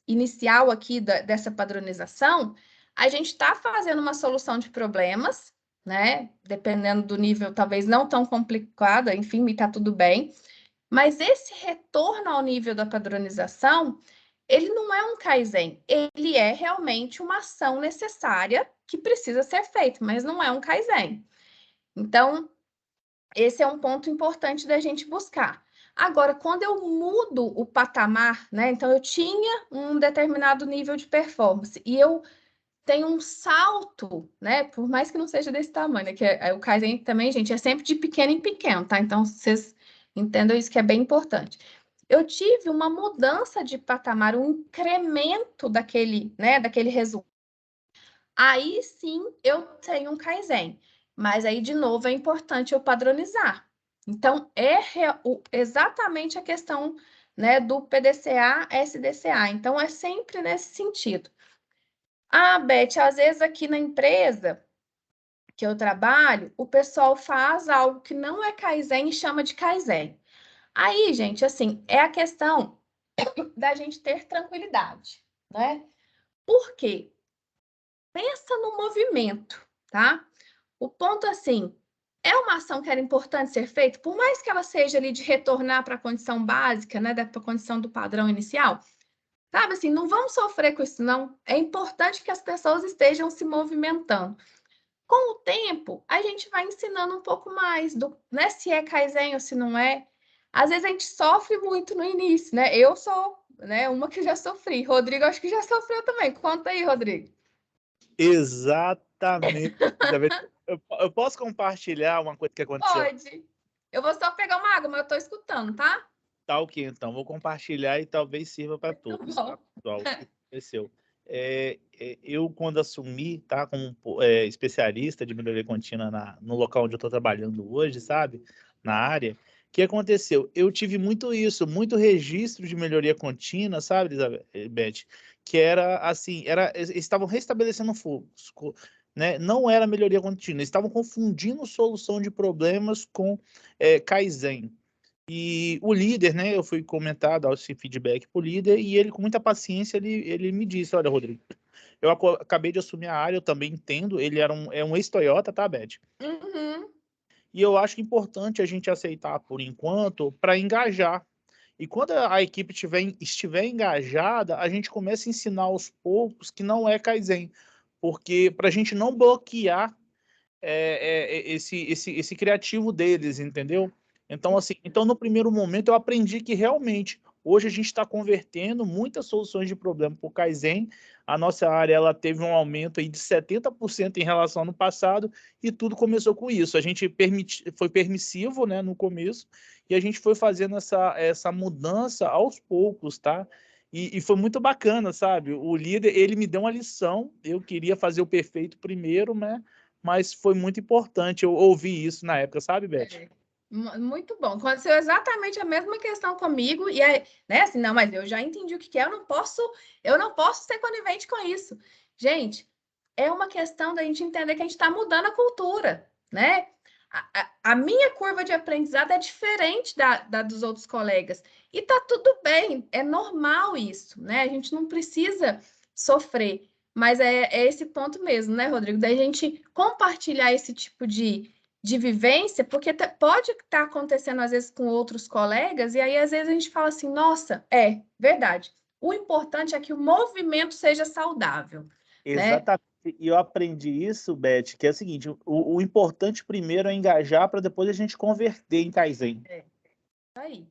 inicial aqui dessa padronização, a gente está fazendo uma solução de problemas, né? Dependendo do nível, talvez não tão complicada, enfim, está tudo bem. Mas esse retorno ao nível da padronização, ele não é um Kaizen, ele é realmente uma ação necessária que precisa ser feita, mas não é um Kaizen. Então, esse é um ponto importante da gente buscar. Agora, quando eu mudo o patamar, né? Então, eu tinha um determinado nível de performance e eu tenho um salto, né? Por mais que não seja desse tamanho, né? Que o Kaizen também, gente, é sempre de pequeno em pequeno, tá? Então, vocês entendam isso que é bem importante. Eu tive uma mudança de patamar, um incremento daquele, né? Daquele resultado. Aí sim eu tenho um Kaizen. Mas aí, de novo, é importante eu padronizar. Então, exatamente a questão, né, do PDCA, SDCA. Então, é sempre nesse sentido. Ah, Beth, às vezes aqui na empresa que eu trabalho, o pessoal faz algo que não é Kaizen e chama de Kaizen. Aí, gente, assim, é a questão da gente ter tranquilidade, né? Por quê? Pensa no movimento, tá? O ponto, assim, é uma ação que era importante ser feita, por mais que ela seja ali de retornar para a condição básica, né, da condição do padrão inicial, sabe assim, não vamos sofrer com isso, não. É importante que as pessoas estejam se movimentando. Com o tempo, a gente vai ensinando um pouco mais né, se é Kaizen ou se não é. Às vezes a gente sofre muito no início, né? Eu sou, né, uma que já sofri. Rodrigo, acho que já sofreu também. Conta aí, Rodrigo. Exatamente. Eu posso compartilhar uma coisa que aconteceu? Pode. Eu vou só pegar uma água, mas eu tô escutando, tá? Tá ok, então. Vou compartilhar e talvez sirva para todos, tá, pessoal? O que aconteceu? Eu, quando assumi, tá, como especialista de melhoria contínua no local onde eu estou trabalhando hoje, sabe? Na área, o que aconteceu? Eu tive muito isso, muito registro de melhoria contínua, sabe, Elizabeth? Que era assim, eles estavam restabelecendo fluxo, né? Não era melhoria contínua, eles estavam confundindo solução de problemas com Kaizen. E o líder, né, eu fui comentar, dar esse feedback para o líder, e ele, com muita paciência, ele me disse, olha, Rodrigo, eu acabei de assumir a área, eu também entendo, ele é um ex-Toyota, tá, Beth? Uhum. E eu acho importante a gente aceitar, por enquanto, para engajar. E quando a equipe estiver engajada, a gente começa a ensinar aos poucos que não é Kaizen, porque para a gente não bloquear esse criativo deles, entendeu? Então, assim, no primeiro momento eu aprendi que realmente hoje a gente está convertendo muitas soluções de problema por Kaizen. A nossa área ela teve um aumento aí de 70% em relação ao ano passado e tudo começou com isso. A gente foi permissivo, né, no começo e a gente foi fazendo essa mudança aos poucos, tá? E foi muito bacana, sabe? O líder, ele me deu uma lição. Eu queria fazer o perfeito primeiro, né? Mas foi muito importante eu ouvir isso na época, sabe, Beth? Muito bom. Aconteceu exatamente a mesma questão comigo, e aí, né, assim, não, mas eu já entendi o que é, eu não posso ser conivente com isso. Gente, é uma questão da gente entender que a gente está mudando a cultura, né? A minha curva de aprendizado é diferente da dos outros colegas. E tá tudo bem, é normal isso, né? A gente não precisa sofrer. Mas é esse ponto mesmo, né, Rodrigo? Da gente compartilhar esse tipo de vivência, porque pode estar acontecendo às vezes com outros colegas, e aí às vezes a gente fala assim, nossa, é verdade. O importante é que o movimento seja saudável, né? Exatamente. E eu aprendi isso, Beth, que é o seguinte: o importante primeiro é engajar para depois a gente converter em Kaizen. Aí.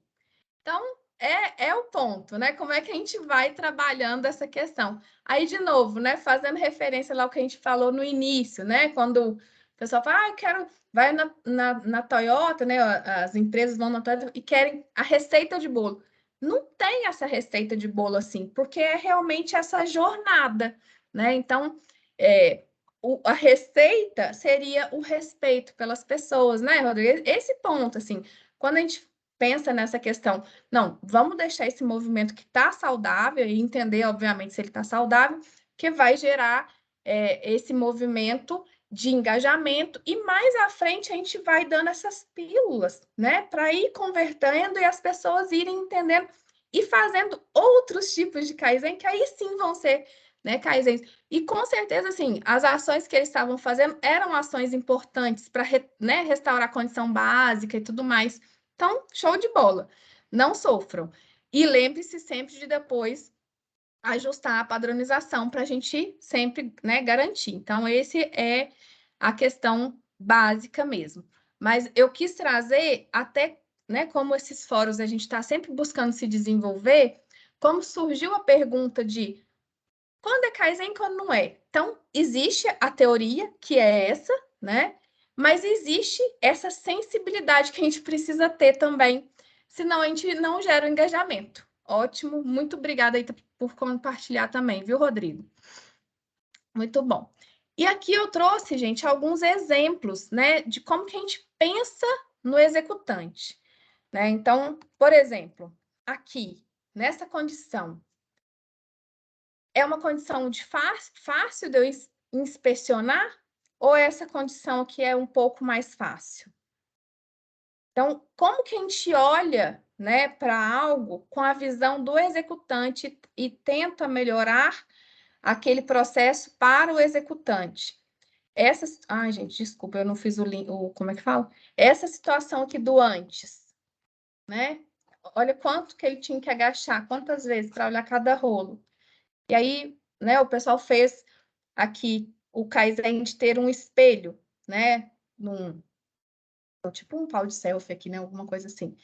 Então, é o ponto, né? Como é que a gente vai trabalhando essa questão? Aí, de novo, né? Fazendo referência lá ao que a gente falou no início, né? Quando o pessoal fala, eu quero, vai na Toyota, né? As empresas vão na Toyota e querem a receita de bolo. Não tem essa receita de bolo assim, porque é realmente essa jornada, né? Então, a receita seria o respeito pelas pessoas, né, Rodrigo? Esse ponto, assim, quando a gente pensa nessa questão, não, vamos deixar esse movimento que está saudável e entender, obviamente, se ele está saudável, que vai gerar esse movimento de engajamento e mais à frente a gente vai dando essas pílulas, né, para ir convertendo e as pessoas irem entendendo e fazendo outros tipos de Kaizen que aí sim vão ser, né, Kaizens. E com certeza, assim, as ações que eles estavam fazendo eram ações importantes para, né, restaurar a condição básica e tudo mais. Então, show de bola. Não sofram. E lembre-se sempre de depois ajustar a padronização para a gente sempre, né, garantir. Então, esse é a questão básica mesmo. Mas eu quis trazer até, né, como esses fóruns a gente está sempre buscando se desenvolver, como surgiu a pergunta de quando é Kaizen e quando não é. Então, existe a teoria, que é essa, né? Mas existe essa sensibilidade que a gente precisa ter também, senão a gente não gera o engajamento. Ótimo, muito obrigada aí por compartilhar também, viu, Rodrigo? Muito bom. E aqui eu trouxe, gente, alguns exemplos, né, de como que a gente pensa no executante, né? Então, por exemplo, aqui, nessa condição, é uma condição de fácil de eu inspecionar ou essa condição aqui é um pouco mais fácil? Então, como que a gente olha, né, para algo com a visão do executante e tenta melhorar aquele processo para o executante? Ai, gente, desculpa, eu não fiz como é que fala? Essa situação aqui do antes, né? Olha quanto que ele tinha que agachar, quantas vezes para olhar cada rolo. E aí, né, o pessoal fez aqui o Kaizen de ter um espelho, né? Tipo um pau de selfie aqui, né? Alguma coisa assim.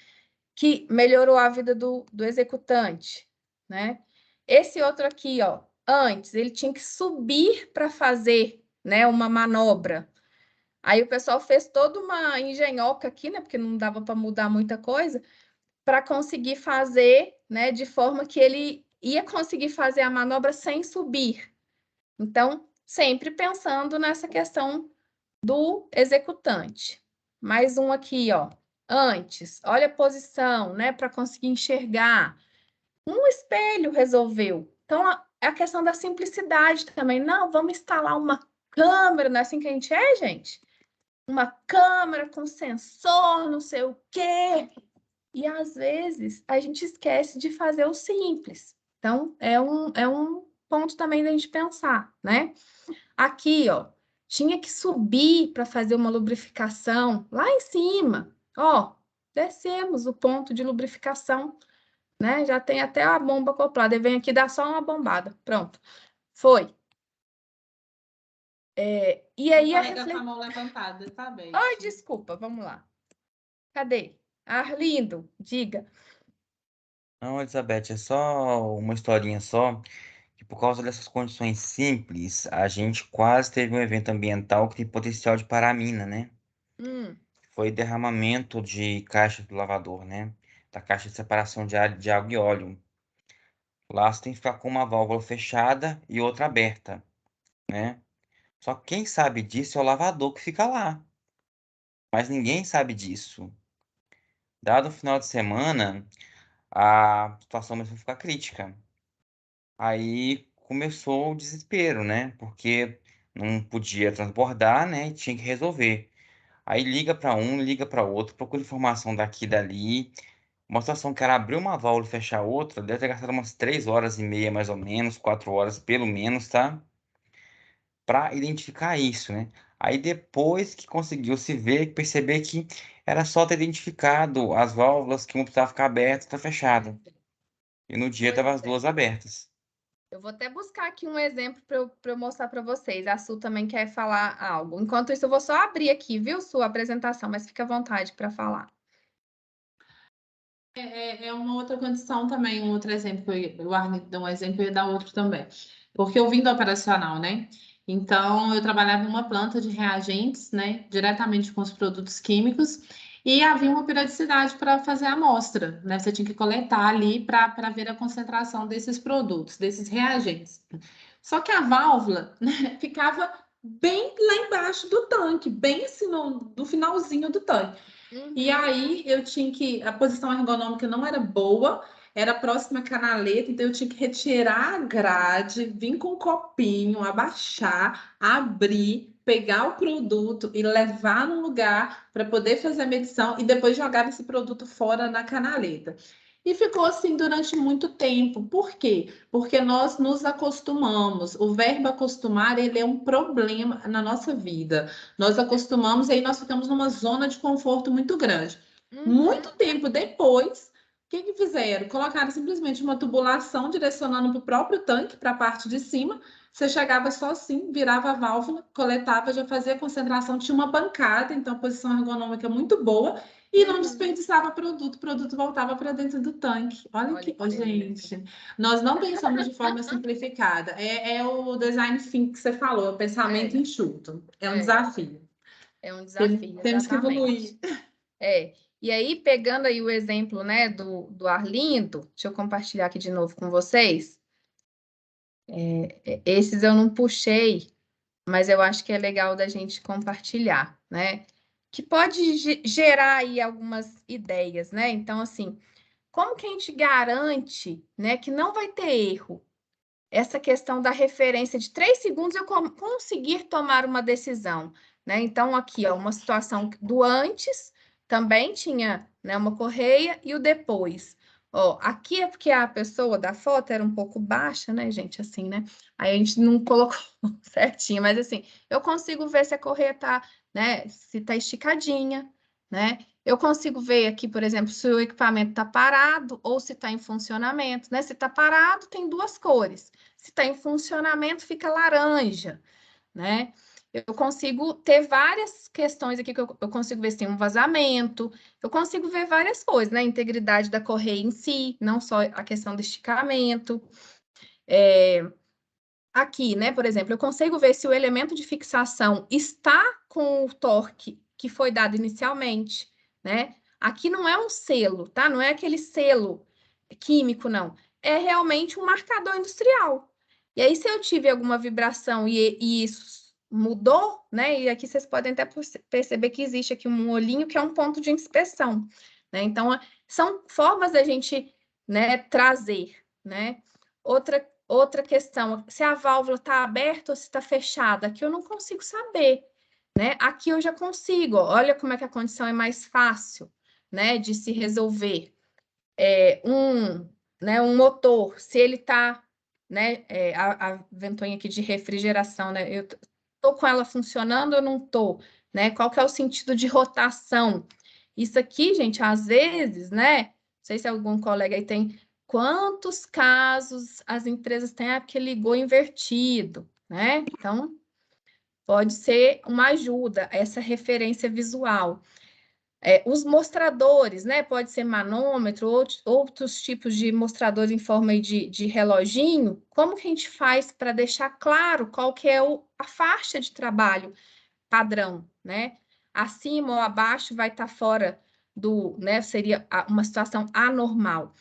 Que melhorou a vida do executante, né? Esse outro aqui, ó, antes ele tinha que subir para fazer, né, uma manobra. Aí o pessoal fez toda uma engenhoca aqui, né? Porque não dava para mudar muita coisa, para conseguir fazer, né, de forma que ele ia conseguir fazer a manobra sem subir. Então, sempre pensando nessa questão do executante. Mais um aqui, ó. Antes, olha a posição, né, para conseguir enxergar. Um espelho resolveu. Então, a questão da simplicidade também. Não, vamos instalar uma câmera, não é assim que a gente é, gente? Uma câmera com sensor, não sei o quê. E às vezes a gente esquece de fazer o simples. Então, é um ponto também da gente pensar, né? Aqui, ó, tinha que subir para fazer uma lubrificação lá em cima. Ó, descemos o ponto de lubrificação, né? Já tem até a bomba acoplada. E vem aqui dar só uma bombada. Pronto. Foi. E aí a com a mão levantada, tá bem? Ai, desculpa, vamos lá. Cadê? Arlindo, diga. Não, Elizabeth, é só uma historinha só, que por causa dessas condições simples, a gente quase teve um evento ambiental que tem potencial de parar a mina, né? Foi derramamento de caixa do lavador, né? Da caixa de separação de água e óleo. Lá você tem que ficar com uma válvula fechada e outra aberta, né? Só que quem sabe disso é o lavador que fica lá. Mas ninguém sabe disso. Dado o final de semana, a situação começou a ficar crítica. Aí começou o desespero, né? Porque não podia transbordar, né? E tinha que resolver. Aí liga para um, liga para outro, procura informação daqui e dali. Uma situação que era abrir uma válvula e fechar outra, deve ter gastado umas 3 horas e meia, mais ou menos, 4 horas pelo menos, tá? Para identificar isso, né? Aí depois que conseguiu se ver, perceber que era só ter identificado as válvulas que uma precisava ficar aberta e outra fechada. E no dia Pois tava as é. duas abertas. Eu vou até buscar aqui um exemplo para eu mostrar para vocês. A Su também quer falar algo. Enquanto isso, eu vou só abrir aqui, viu, sua apresentação, mas fica à vontade para falar. É uma outra condição também, um outro exemplo. O Arne deu um exemplo, eu ia dar outro também. Porque eu vim do operacional, né? Então, eu trabalhava em uma planta de reagentes, né? Diretamente com os produtos químicos. E havia uma periodicidade para fazer a amostra, né? Você tinha que coletar ali para ver a concentração desses produtos, desses reagentes. Só que a válvula, né, ficava bem lá embaixo do tanque, bem assim do finalzinho do tanque. E aí eu tinha que. A posição ergonômica não era boa, era próxima à canaleta, então eu tinha que retirar a grade, vir com um copinho, abaixar, abrir, pegar o produto e levar no lugar para poder fazer a medição e depois jogar esse produto fora na canaleta. E ficou assim durante muito tempo. Por quê? Porque nós nos acostumamos. O verbo acostumar, ele é um problema na nossa vida. Nós acostumamos e aí nós ficamos numa zona de conforto muito grande. Muito tempo depois, o que fizeram? Colocaram simplesmente uma tubulação direcionando para o próprio tanque, para a parte de cima. Você chegava só assim, virava a válvula, coletava, já fazia a concentração, tinha uma bancada, então a posição ergonômica muito boa, e não desperdiçava produto, o produto voltava para dentro do tanque. Olha que, gente, nós não pensamos de forma simplificada. É o design thinking que você falou, é o pensamento enxuto. É um desafio. É um desafio, Temos que evoluir. E aí, pegando aí o exemplo, né, do Arlindo, deixa eu compartilhar aqui de novo com vocês. Esses eu não puxei, mas eu acho que é legal da gente compartilhar, né? Que pode gerar aí algumas ideias, né? Então, assim, como que a gente garante, né, que não vai ter erro? Essa questão da referência de 3 segundos eu conseguir tomar uma decisão, né? Então, aqui, ó, uma situação do antes, também tinha, né, uma correia, e o depois. Ó, aqui é porque a pessoa da foto era um pouco baixa, né, gente, assim, né? Aí a gente não colocou certinho, mas assim, eu consigo ver se a correia tá, né, se tá esticadinha, né? Eu consigo ver aqui, por exemplo, se o equipamento está parado ou se está em funcionamento, né? Se está parado, tem duas cores. Se está em funcionamento, fica laranja, né? Eu consigo ter várias questões aqui que eu consigo ver se tem um vazamento, eu consigo ver várias coisas, né? A integridade da correia em si, não só a questão do esticamento. Aqui, né, por exemplo, eu consigo ver se o elemento de fixação está com o torque que foi dado inicialmente, né? Aqui não é um selo, tá? Não é aquele selo químico, não. É realmente um marcador industrial. E aí, se eu tive alguma vibração e isso mudou, né? E aqui vocês podem até perceber que existe aqui um olhinho que é um ponto de inspeção, né? Então, são formas da gente, né, trazer, né? Outra questão, se a válvula está aberta ou se está fechada, aqui eu não consigo saber, né? Aqui eu já consigo, olha como é que a condição é mais fácil, né, de se resolver. Um motor, se ele está, né, a ventoinha aqui de refrigeração, né, eu estou com ela funcionando ou não estou, né? Qual que é o sentido de rotação? Isso aqui, gente, às vezes, né, não sei se algum colega aí tem. Quantos casos as empresas têm? Porque ligou invertido, né? Então, pode ser uma ajuda, essa referência visual. Os mostradores, né? Pode ser manômetro, outros tipos de mostradores em forma de reloginho. Como que a gente faz para deixar claro qual que é a faixa de trabalho padrão, né? Acima ou abaixo vai estar fora né? Seria uma situação anormal.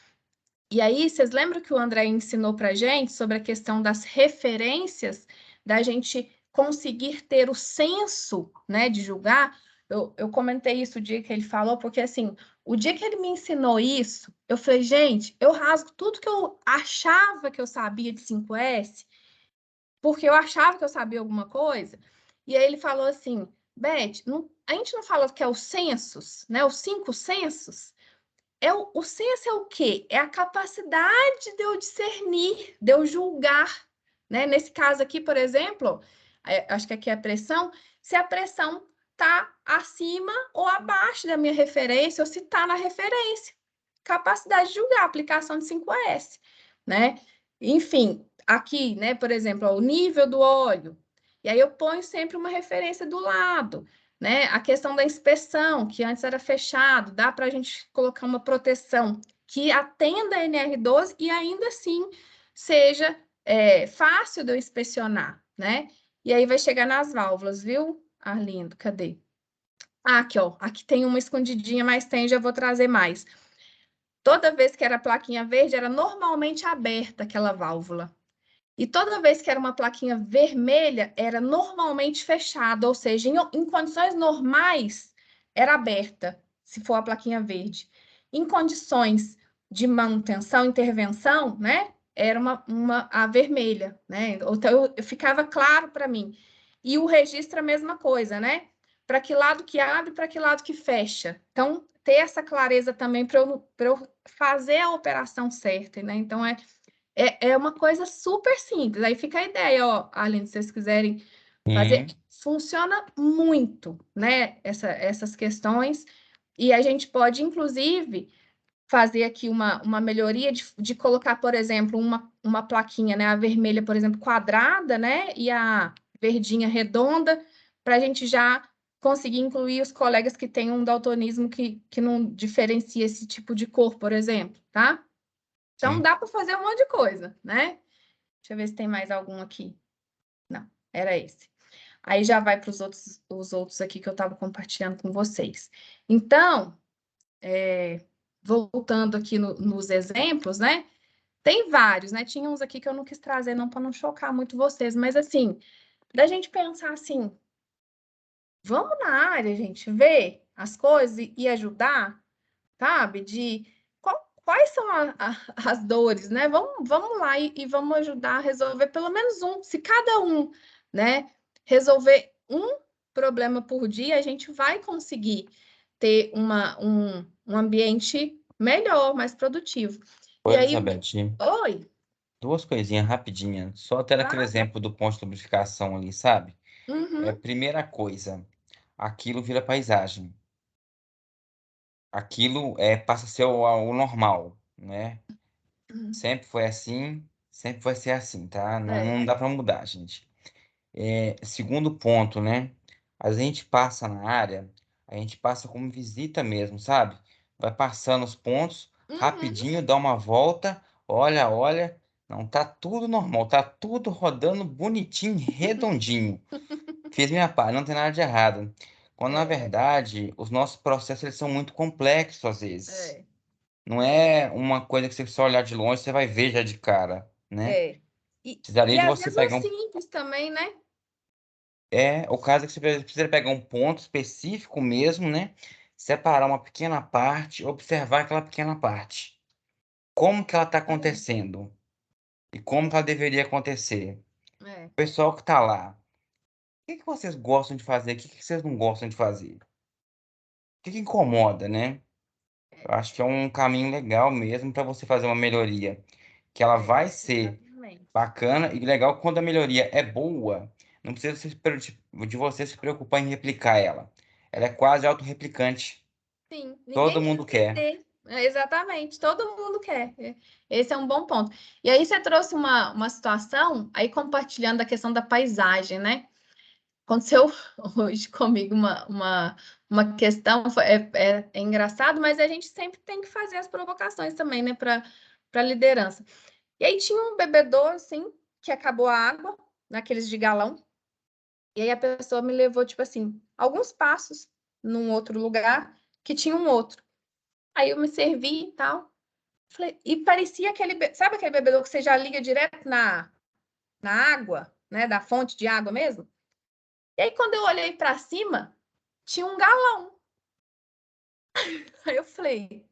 E aí, vocês lembram que o André ensinou para a gente sobre a questão das referências, da gente conseguir ter o senso, né, de julgar? Eu comentei isso o dia que ele falou, porque assim, o dia que ele me ensinou isso, eu falei, gente, eu rasgo tudo que eu achava que eu sabia de 5S, porque eu achava que eu sabia alguma coisa. E aí ele falou assim, Beth, a gente não fala que é os sensos, né? Os 5 sensos. O senso é o quê? É a capacidade de eu discernir, de eu julgar, né? Nesse caso aqui, por exemplo, acho que aqui é a pressão, se a pressão está acima ou abaixo da minha referência, ou se está na referência. Capacidade de julgar, aplicação de 5S, né? Enfim, aqui, né, por exemplo, ó, o nível do óleo. E aí eu ponho sempre uma referência do lado, né? A questão da inspeção, que antes era fechado, dá para a gente colocar uma proteção que atenda a NR12 e ainda assim seja fácil de eu inspecionar, né? E aí vai chegar nas válvulas, viu, Arlindo? Cadê? Ah, aqui, ó. Aqui tem uma escondidinha, mas tem, já vou trazer mais. Toda vez que era plaquinha verde, era normalmente aberta aquela válvula. E toda vez que era uma plaquinha vermelha, era normalmente fechada, ou seja, em condições normais, era aberta, se for a plaquinha verde. Em condições de manutenção, intervenção, né, era a vermelha, né? Então, ficava claro para mim. E o registro é a mesma coisa, né? Para que lado que abre, para que lado que fecha. Então, ter essa clareza também para eu fazer a operação certa, né? Então, é uma coisa super simples. Aí fica a ideia, ó, Aline, se vocês quiserem fazer, funciona muito, né? Essas questões. E a gente pode, inclusive, fazer aqui uma melhoria de colocar, por exemplo, uma plaquinha, né? A vermelha, por exemplo, quadrada, né? E a verdinha redonda, para a gente já conseguir incluir os colegas que têm um daltonismo que não diferencia esse tipo de cor, por exemplo, tá? Então, dá para fazer um monte de coisa, né? Deixa eu ver se tem mais algum aqui. Não, era esse. Aí já vai para os outros aqui que eu estava compartilhando com vocês. Então, voltando aqui nos exemplos, né? Tem vários, né? Tinha uns aqui que eu não quis trazer, não, para não chocar muito vocês, mas assim, da gente pensar assim, vamos na área, gente, ver as coisas e ajudar, sabe? Quais são as dores, né? Vamos lá e vamos ajudar a resolver pelo menos um. Se cada um, né, resolver um problema por dia, a gente vai conseguir ter um ambiente melhor, mais produtivo. Oi, E aí, Elizabeth. oi, Duas coisinhas rapidinhas. Só até naquele claro. exemplo do ponto de lubrificação ali, sabe? Uhum, Primeira coisa, aquilo vira paisagem. Aquilo passa a ser o normal, né? Sempre foi assim, sempre vai ser assim, tá? Não, é, não dá para mudar, gente. Segundo ponto, né? A gente passa na área, a gente passa como visita mesmo, sabe? Vai passando os pontos, uhum. rapidinho, dá uma volta, olha, olha, não tá tudo normal, tá tudo rodando bonitinho, redondinho. Fiz minha parte, não tem nada de errado. Quando na É, verdade os nossos processos eles são muito complexos às vezes. é, Não é uma coisa que você só olhar de longe você vai ver já de cara, né? é. E Precisaria de às você vezes o pegar um simples também, né? O caso é que você precisa pegar um ponto específico mesmo, né? Separar uma pequena parte, observar aquela pequena parte. Como que ela está acontecendo e como que ela deveria acontecer. É, O pessoal que está lá, o que que vocês gostam de fazer? O que que vocês não gostam de fazer? O que que incomoda, né? Eu acho que é um caminho legal mesmo para você fazer uma melhoria, que ela vai ser exatamente. bacana e legal quando a melhoria é boa. Não precisa de você se preocupar em replicar ela. Ela é quase autorreplicante. Sim, Todo ninguém quer mundo quer. perder. Exatamente, todo mundo quer. Esse é um bom ponto. E aí você trouxe uma situação, aí compartilhando a questão da paisagem, né? Aconteceu hoje comigo uma questão, é engraçado, mas a gente sempre tem que fazer as provocações também, né, para a liderança. E aí tinha um bebedouro, assim, que acabou a água, naqueles de galão, e aí a pessoa me levou, tipo assim, alguns passos num outro lugar, que tinha um outro. Aí eu me servi e tal. Falei, e parecia sabe aquele bebedouro que você já liga direto na água, né? Da fonte de água mesmo? E aí, quando eu olhei para cima, tinha um galão. Aí eu falei,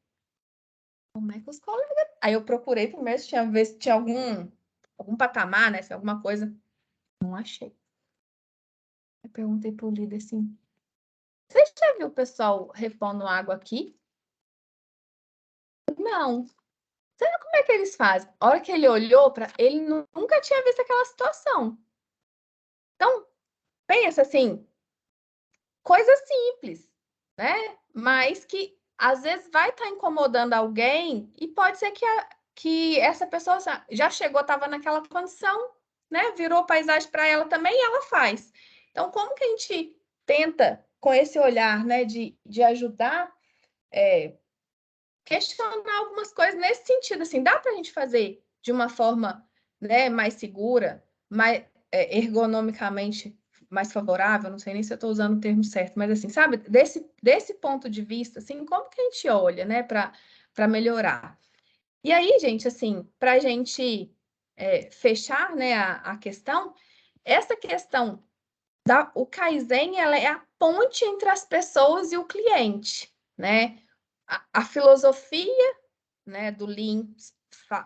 como é que os colegas... Aí eu procurei primeiro ver se tinha algum patamar, né? Se alguma coisa. Não achei. Eu perguntei pro líder assim, você já viu o pessoal repondo água aqui? Não. Sabe como é que eles fazem? A hora que ele olhou para ele, nunca tinha visto aquela situação. Então, pensa assim, coisa simples, né? Mas que às vezes vai estar incomodando alguém e pode ser que essa pessoa já chegou, estava naquela condição, né? Virou paisagem para ela também e ela faz. Então, como que a gente tenta, com esse olhar, né, de ajudar, questionar algumas coisas nesse sentido, assim, dá para a gente fazer de uma forma, né, mais segura, mais ergonomicamente mais favorável, não sei nem se eu estou usando o termo certo, mas assim, sabe, desse ponto de vista, assim, como que a gente olha, né, para melhorar? E aí, gente, assim, para a gente fechar, né, a questão, essa questão o Kaizen, ela é a ponte entre as pessoas e o cliente, né? A filosofia, né, do Lean,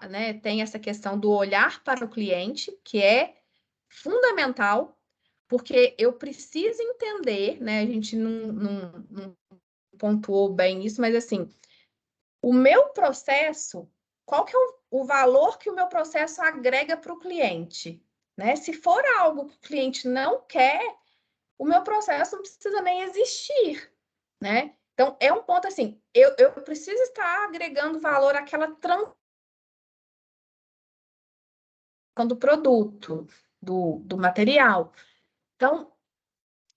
né, tem essa questão do olhar para o cliente, que é fundamental, porque eu preciso entender, né, a gente não pontuou bem isso, mas assim, o meu processo, qual que é o valor que o meu processo agrega para o cliente, né? Se for algo que o cliente não quer, o meu processo não precisa nem existir, né? Então, é um ponto assim, eu preciso estar agregando valor àquela transação do produto, do material. Então,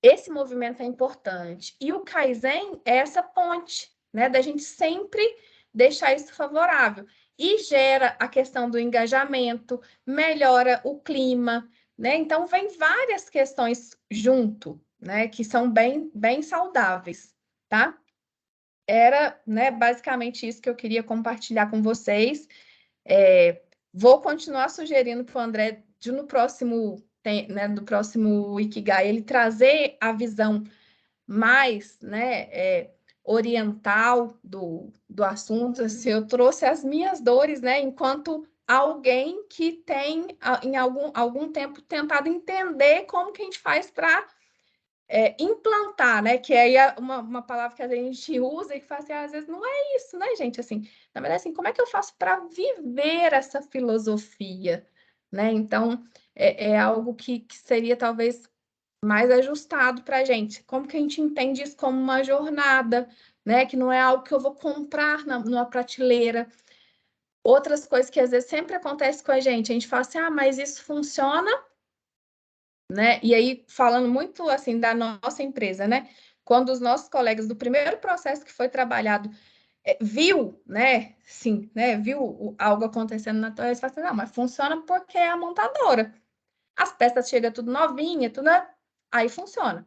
esse movimento é importante. E o Kaizen é essa ponte, né? Da gente sempre deixar isso favorável. E gera a questão do engajamento, melhora o clima, né? Então, vem várias questões junto, né? Que são bem saudáveis, tá? Era, né, basicamente isso que eu queria compartilhar com vocês. Vou continuar sugerindo para o André no próximo, né, do próximo Ikigai, ele trazer a visão mais, né, oriental do assunto. Assim, eu trouxe as minhas dores, né, enquanto alguém que tem, em algum tempo, tentado entender como que a gente faz para implantar, né? Que aí é uma palavra que a gente usa e que fala assim, às vezes não é isso, né, gente? Assim, na verdade, assim, como é que eu faço para viver essa filosofia, né? Então, é algo que seria talvez mais ajustado para a gente. Como que a gente entende isso como uma jornada, né? Que não é algo que eu vou comprar numa prateleira. Outras coisas que às vezes sempre acontece com a gente fala assim, mas isso funciona, né? E aí, falando muito assim da nossa empresa, né? Quando os nossos colegas do primeiro processo que foi trabalhado viu, né? Sim, né? Viu algo acontecendo na torre, eles falam assim, não, mas funciona porque é a montadora. As peças chegam tudo novinha, tudo, né? Aí funciona.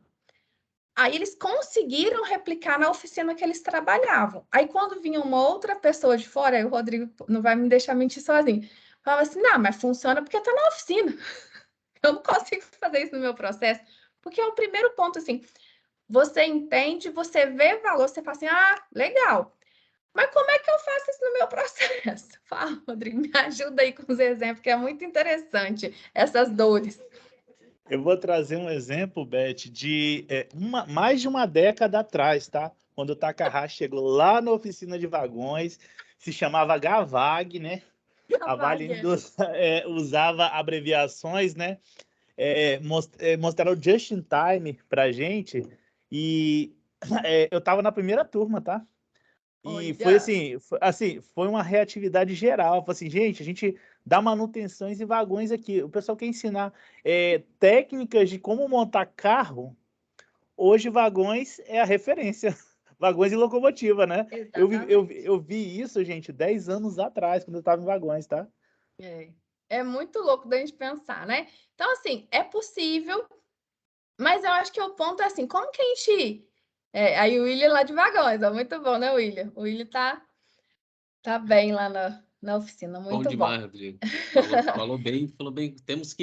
Aí eles conseguiram replicar na oficina que eles trabalhavam. Aí quando vinha uma outra pessoa de fora, aí o Rodrigo não vai me deixar mentir sozinho, falava assim, não, mas funciona porque tá na oficina. Eu não consigo fazer isso no meu processo, porque é o primeiro ponto, assim, você entende, você vê valor, você fala assim, legal, mas como é que eu faço isso no meu processo? Fala, Rodrigo, me ajuda aí com os exemplos, que é muito interessante, essas dores. Eu vou trazer um exemplo, Beth, de mais de uma década atrás, tá? Quando o Takahashi chegou lá na oficina de vagões, se chamava Gavag, né? A Vale usava abreviações, né? Mostraram o Just in Time pra gente e eu tava na primeira turma, tá? E foi foi uma reatividade geral. Foi assim, gente, a gente dá manutenções em vagões aqui. O pessoal quer ensinar técnicas de como montar carro. Hoje, vagões é a referência. Vagões e locomotiva, né? Eu vi isso, gente, 10 anos atrás, quando eu estava em vagões, tá? É muito louco da gente pensar, né? Então, assim, é possível, mas eu acho que o ponto é assim, como que a gente... aí o William lá de vagões, muito bom, né, William? O William tá bem lá na oficina, muito bom. Demais, Rodrigo. Falou bem. Temos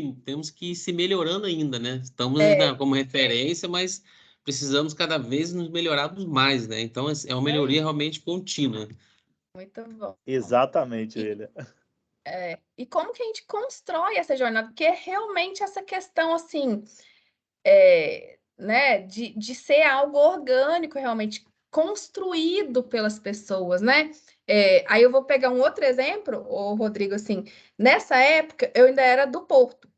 que ir se melhorando ainda, né? Estamos como referência, mas precisamos cada vez nos melhorarmos mais, né? Então, é uma melhoria realmente contínua. Muito bom. Exatamente, ele. E como que a gente constrói essa jornada? Porque realmente essa questão, assim, né, de ser algo orgânico, realmente construído pelas pessoas, né? Aí eu vou pegar um outro exemplo, ô Rodrigo, assim, nessa época eu ainda era do Porto.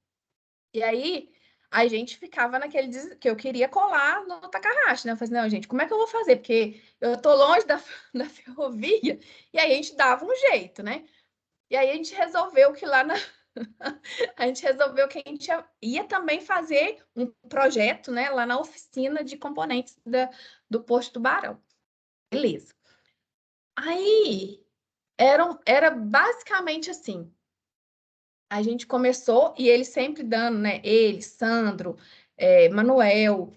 E aí a gente ficava naquele que eu queria colar no Takahashi, né? Eu falei assim, não, gente, como é que eu vou fazer? Porque eu tô longe da ferrovia, e aí a gente dava um jeito, né? E aí a gente resolveu que lá na a gente resolveu que a gente ia também fazer um projeto, né, lá na oficina de componentes do Posto Tubarão. Beleza. Aí era basicamente assim. A gente começou e ele sempre dando, né? Ele, Sandro, Manuel,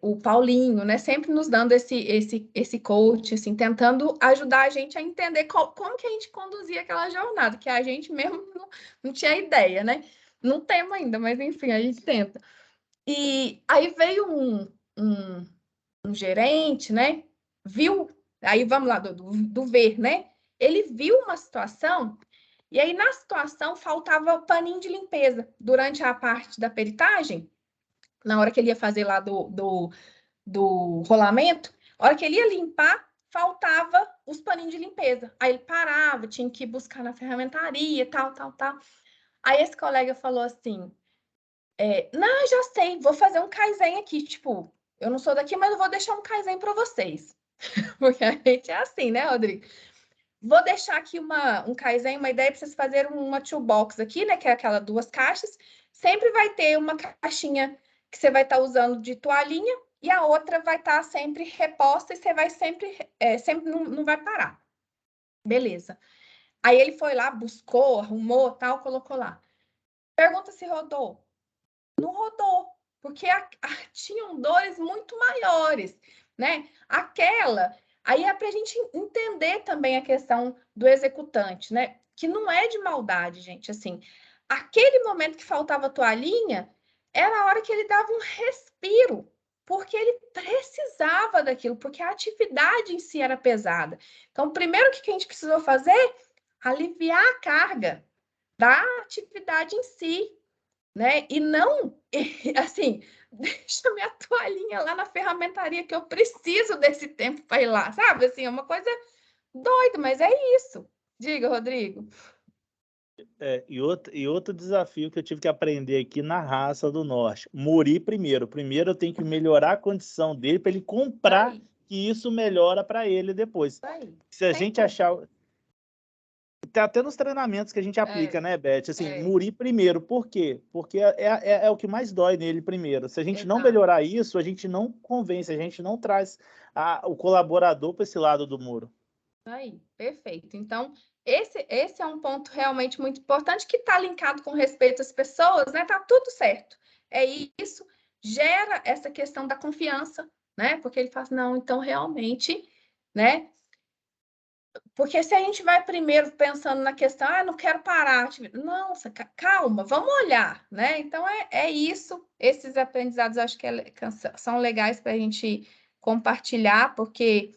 o Paulinho, né? Sempre nos dando esse coach, assim, tentando ajudar a gente a entender como que a gente conduzia aquela jornada, que a gente mesmo não tinha ideia, né? Não temos ainda, mas enfim, a gente tenta. E aí veio um gerente, né? Viu, aí vamos lá, do ver, né? Ele viu uma situação e aí, na situação, faltava paninho de limpeza. Durante a parte da peritagem, na hora que ele ia fazer lá do rolamento, a hora que ele ia limpar, faltava os paninhos de limpeza. Aí ele parava, tinha que ir buscar na ferramentaria, tal. Aí esse colega falou assim, não, já sei, vou fazer um Kaizen aqui, tipo, eu não sou daqui, mas eu vou deixar um Kaizen para vocês. Porque a gente é assim, né, Rodrigo? Vou deixar aqui um Kaizen, uma ideia para vocês fazerem uma toolbox aqui, né? Que é aquela 2 caixas. Sempre vai ter uma caixinha que você vai estar usando de toalhinha e a outra vai estar sempre reposta e você vai sempre não vai parar. Beleza. Aí ele foi lá, buscou, arrumou, tal, colocou lá. Pergunta se rodou. Não rodou, porque tinham dores muito maiores, né? Aí é para a gente entender também a questão do executante, né? Que não é de maldade, gente. Assim, aquele momento que faltava toalhinha era a hora que ele dava um respiro, porque ele precisava daquilo, porque a atividade em si era pesada. Então, primeiro, o que a gente precisou fazer? Aliviar a carga da atividade em si, né? E não, assim, deixa minha toalhinha lá na ferramentaria que eu preciso desse tempo para ir lá, sabe? Assim, é uma coisa doida, mas é isso. Diga, Rodrigo. E outro desafio que eu tive que aprender aqui na raça do norte, Muri primeiro. Primeiro eu tenho que melhorar a condição dele para ele comprar, que isso melhora para ele depois. Se a gente achar... Tá até nos treinamentos que a gente aplica, né, Beth? Assim, Muri primeiro. Por quê? Porque é o que mais dói nele primeiro. Se a gente não melhorar isso, a gente não convence, a gente não traz o colaborador para esse lado do muro. Aí, perfeito. Então, esse é um ponto realmente muito importante que está linkado com respeito às pessoas, né? Tá tudo certo. É isso, gera essa questão da confiança, né? Porque ele fala assim, não, então realmente, né? Porque se a gente vai primeiro pensando na questão, não quero parar, nossa, calma, vamos olhar, né? Então é isso, esses aprendizados acho que são legais para a gente compartilhar, porque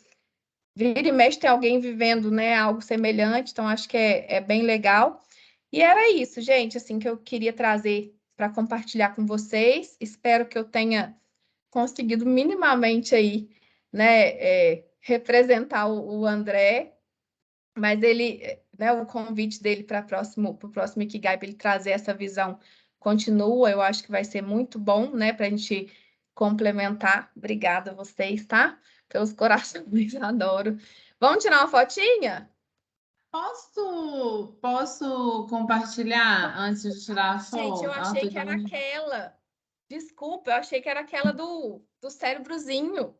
vira e mexe tem alguém vivendo, né, algo semelhante, então acho que é bem legal. E era isso, gente, assim, que eu queria trazer para compartilhar com vocês. Espero que eu tenha conseguido minimamente aí, né, representar o André. Mas ele, né, o convite dele para o próximo Ikigai, para ele trazer essa visão continua, eu acho que vai ser muito bom, né, para a gente complementar. Obrigada a vocês, tá? Pelos corações, adoro. Vamos tirar uma fotinha? Posso compartilhar antes de tirar a foto? Gente, eu achei que era aquela. Desculpa, eu achei que era aquela do cérebrozinho.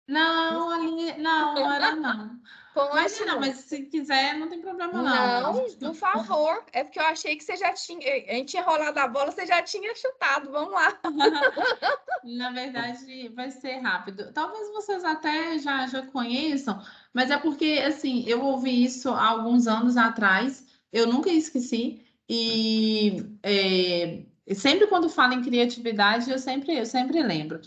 Não, ali, não era não. Imagina, mas se quiser, não tem problema não. Não, por favor. É porque eu achei que você já tinha. A gente tinha rolado a bola, você já tinha chutado. Vamos lá. Na verdade, vai ser rápido. Talvez vocês até já conheçam, mas é porque, assim, eu ouvi isso há alguns anos atrás, eu nunca esqueci, e sempre quando falo em criatividade, eu sempre lembro.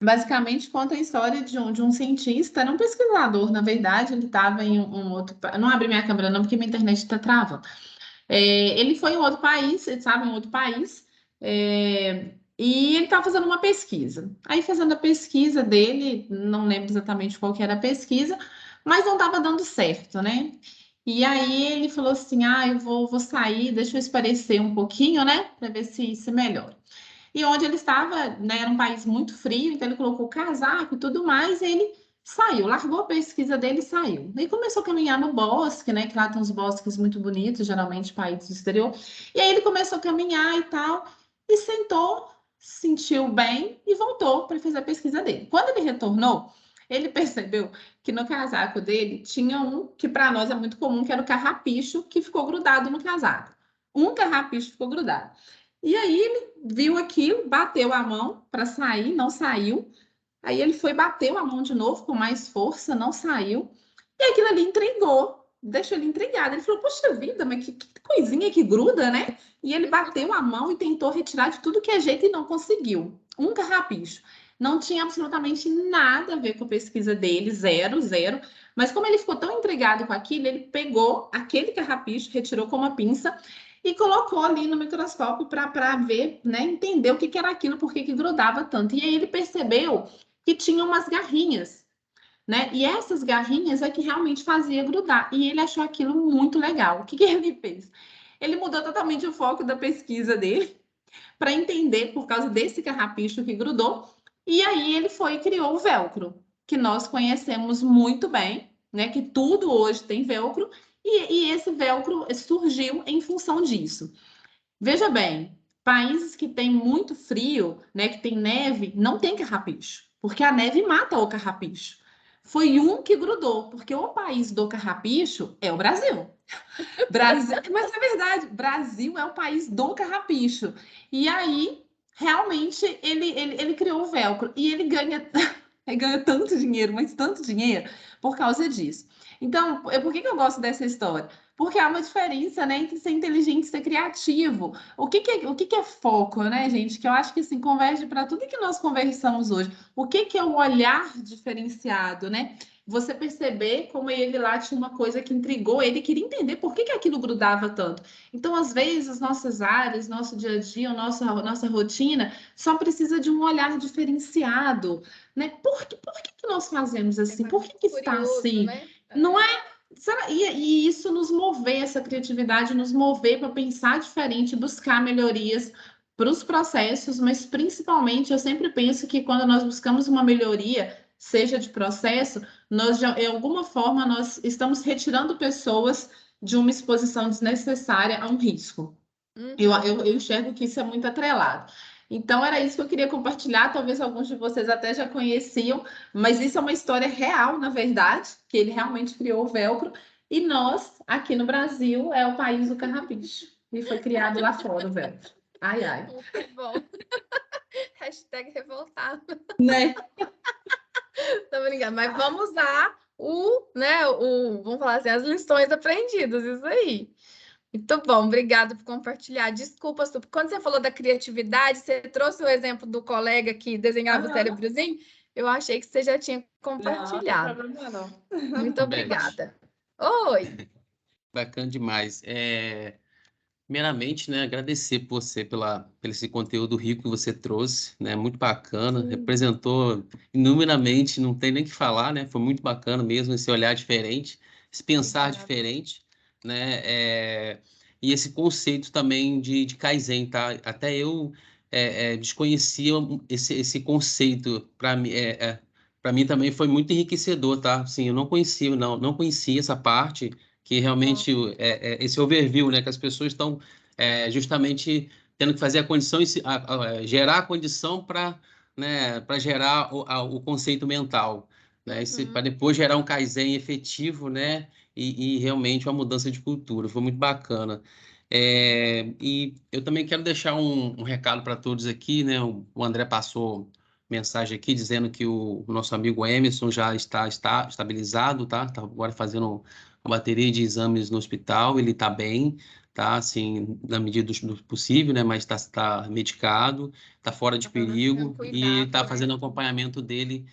Basicamente conta a história de um cientista, era um pesquisador, na verdade, ele estava em um outro... Não abri minha câmera não, porque minha internet está travando. Ele foi em outro país, você sabe, em outro país, e ele estava fazendo uma pesquisa. Aí, fazendo a pesquisa dele, não lembro exatamente qual que era a pesquisa, mas não estava dando certo, né? E aí ele falou assim: eu vou sair, deixa eu esparecer um pouquinho, né? Para ver se melhora. E onde ele estava, né, era um país muito frio, então ele colocou o casaco e tudo mais, e ele saiu, largou a pesquisa dele e saiu. E começou a caminhar no bosque, né, que lá tem uns bosques muito bonitos, geralmente países do exterior. E aí ele começou a caminhar e tal, e sentou, sentiu bem e voltou para fazer a pesquisa dele. Quando ele retornou, ele percebeu que no casaco dele tinha um que para nós é muito comum, que era o carrapicho, que ficou grudado no casaco. Um carrapicho ficou grudado. E aí ele viu aquilo, bateu a mão para sair, não saiu. Aí ele foi, bateu a mão de novo com mais força, não saiu. E aquilo ali intrigou, deixou ele intrigado. Ele falou: poxa vida, mas que coisinha que gruda, né? E ele bateu a mão e tentou retirar de tudo que é jeito e não conseguiu. Um carrapicho. Não tinha absolutamente nada a ver com a pesquisa dele, zero, zero. Mas como ele ficou tão intrigado com aquilo, ele pegou aquele carrapicho, retirou com uma pinça e colocou ali no microscópio para ver, né, entender o que era aquilo, por que grudava tanto. E aí ele percebeu que tinha umas garrinhas, né? E essas garrinhas é que realmente fazia grudar. E ele achou aquilo muito legal. O que ele fez? Ele mudou totalmente o foco da pesquisa dele para entender por causa desse carrapicho que grudou. E aí ele foi e criou o velcro, que nós conhecemos muito bem, né? Que tudo hoje tem velcro. E esse velcro surgiu em função disso. Veja bem, países que têm muito frio, né, que tem neve, não tem carrapicho, porque a neve mata o carrapicho. Foi um que grudou, porque o país do carrapicho é o Brasil. Brasil, mas é verdade, Brasil é o país do carrapicho. E aí, realmente, ele criou o velcro e ele ganha tanto dinheiro, mas tanto dinheiro por causa disso. Então, por que eu gosto dessa história? Porque há uma diferença, né, entre ser inteligente e ser criativo. O que é foco, né, gente? Que eu acho que assim, converge para tudo que nós conversamos hoje. O que é o olhar diferenciado, né? Você perceber como ele lá tinha uma coisa que intrigou, ele queria entender por que aquilo grudava tanto. Então, às vezes, as nossas áreas, nosso dia a dia, nossa rotina, só precisa de um olhar diferenciado, né? Por que nós fazemos assim? Por que está Curioso, assim? né? Não é? E isso nos mover, essa criatividade, nos mover para pensar diferente, buscar melhorias para os processos, mas principalmente eu sempre penso que quando nós buscamos uma melhoria, seja de processo, nós de alguma forma nós estamos retirando pessoas de uma exposição desnecessária a um risco. Eu enxergo que isso é muito atrelado. Então, era isso que eu queria compartilhar. Talvez alguns de vocês até já conheciam, mas isso é uma história real, na verdade, que ele realmente criou o velcro. E nós, aqui no Brasil, é o país do carrapicho. E foi criado lá fora o velcro. Ai, ai. Muito bom. Hashtag revoltado. Né? Tô brincando, mas vamos usar vamos falar assim, as lições aprendidas, isso aí. Muito bom, obrigada por compartilhar. Desculpa, quando você falou da criatividade, você trouxe o exemplo do colega que desenhava o cérebrozinho, eu achei que você já tinha compartilhado. Não, não tem problema, não. Muito obrigada. Oi! Bacana demais. Primeiramente, né, agradecer por você pelo esse conteúdo rico que você trouxe, né, muito bacana, representou inumeramente, não tem nem o que falar, né, foi muito bacana mesmo esse olhar diferente, esse pensar diferente, né, e esse conceito também de Kaizen, tá? Até eu desconhecia esse conceito, para mim também foi muito enriquecedor, tá? Assim, eu não conhecia essa parte que realmente esse overview, né, que as pessoas estão justamente tendo que fazer a condição, gerar a condição para, né, para gerar o conceito mental, né, para depois gerar um Kaizen efetivo, né, e realmente uma mudança de cultura. Foi muito bacana. E eu também quero deixar um recado para todos aqui, né? O André passou mensagem aqui dizendo que o nosso amigo Emerson já está estabilizado, tá? Está agora fazendo uma bateria de exames no hospital, ele está bem, tá, assim, na medida do possível, né, mas tá medicado, tá fora de perigo e tá fazendo acompanhamento dele.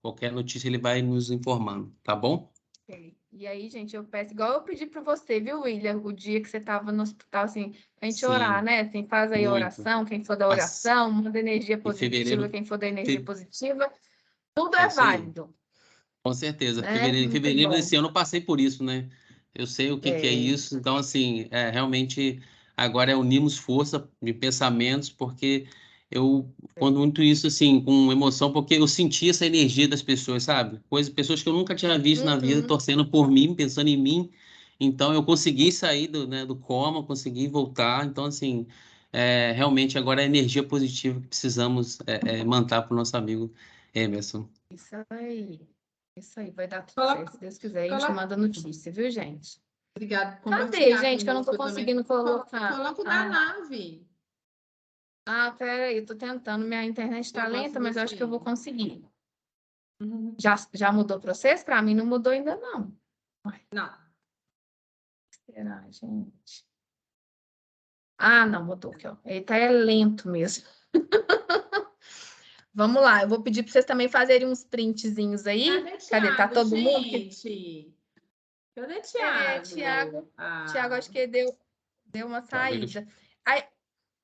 Qualquer notícia ele vai nos informando, tá bom? E aí, gente, eu peço, igual eu pedi para você, viu, William, o dia que você estava no hospital, assim, a gente orar, Sim, né? Assim, faz aí a muito. oração, quem for da oração, manda energia Em positiva, fevereiro, quem for da energia fe- positiva, tudo é é isso aí. válido, Com certeza. né? Em Muito fevereiro bom. desse ano eu passei por isso, né? Eu sei o que é isso. Então, assim, realmente agora unimos força de pensamentos, porque eu conto muito isso, assim, com emoção, porque eu senti essa energia das pessoas, sabe? Pessoas que eu nunca tinha visto na vida, Uhum. torcendo por mim, pensando em mim. Então, eu consegui sair do coma, consegui voltar. Então, assim, realmente agora é a energia positiva que precisamos manter para o nosso amigo Emerson. Isso aí. Isso aí, vai dar tudo Coloca- certo. Se Deus quiser, a gente coloca- manda notícia, viu, gente? Obrigada por Cadê, compartilhar gente, que eu não tô conosco também. conseguindo colocar? Coloca o da nave. Peraí, eu tô tentando. Minha internet tá Eu gosto lenta, mas eu acho que eu vou desse. conseguir. Uhum. Já mudou para vocês? Para mim não mudou ainda, não. Não. Será, gente? Não, mudou aqui, ó. Ele tá lento mesmo. Vamos lá, eu vou pedir para vocês também fazerem uns printzinhos aí. Cadê? Tá todo mundo? Gente? Cadê Thiago? Thiago, acho que deu uma Thiago, ele- saída. Aí,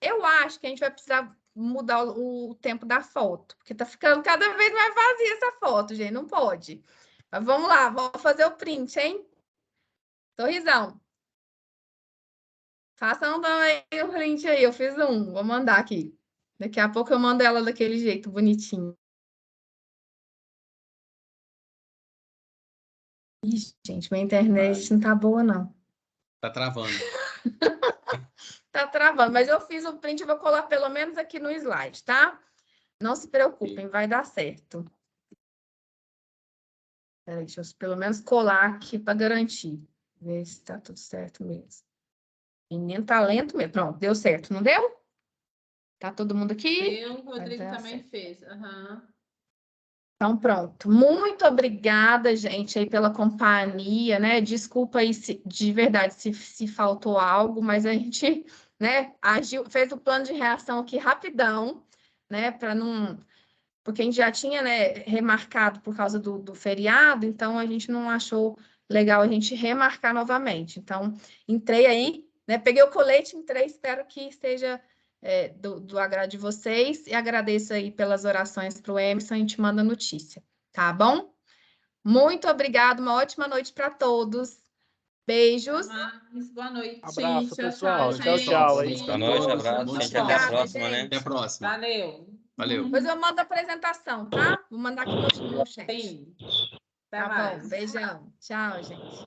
eu acho que a gente vai precisar mudar o tempo da foto, porque tá ficando cada vez mais vazia essa foto, gente. Não pode. Mas vamos lá, vamos fazer o print, hein? Sorrisão. Façam também o print aí. Eu fiz um, vou mandar aqui. Daqui a pouco eu mando ela daquele jeito bonitinho. Ih, gente, minha internet não tá boa, não. Tá travando. Tá travando, mas eu fiz o print e vou colar pelo menos aqui no slide, tá? Não se preocupem, vai dar certo. Peraí, deixa eu pelo menos colar aqui para garantir. Ver se tá tudo certo mesmo. Menino tá lento mesmo. Pronto, deu certo, não deu? Tá todo mundo aqui? Eu, o Rodrigo Vai dar também certo. fez. Uhum. Então, pronto. Muito obrigada, gente, aí pela companhia, né? Desculpa aí de verdade se faltou algo, mas a gente, né, agiu, fez o plano de reação aqui rapidão, né? Para não. Porque a gente já tinha, né, remarcado por causa do feriado, então a gente não achou legal a gente remarcar novamente. Então, entrei aí, né? Peguei o colete, entrei, espero que esteja do agrado de vocês e agradeço aí pelas orações para o Emerson, a gente manda notícia, tá bom? Muito obrigada, uma ótima noite para todos. Beijos. Boa noite. Abraço, Tchau, pessoal. tchau, Tchau, tchau, hein? Boa Boa noite, noite, abraço, bom gente. Até a descanso. próxima, né? Até a próxima. Valeu. Valeu. Depois eu mando a apresentação, tá? Vou mandar aqui no meu chat. Sim. Até Tá mais. bom, beijão. Tchau, gente.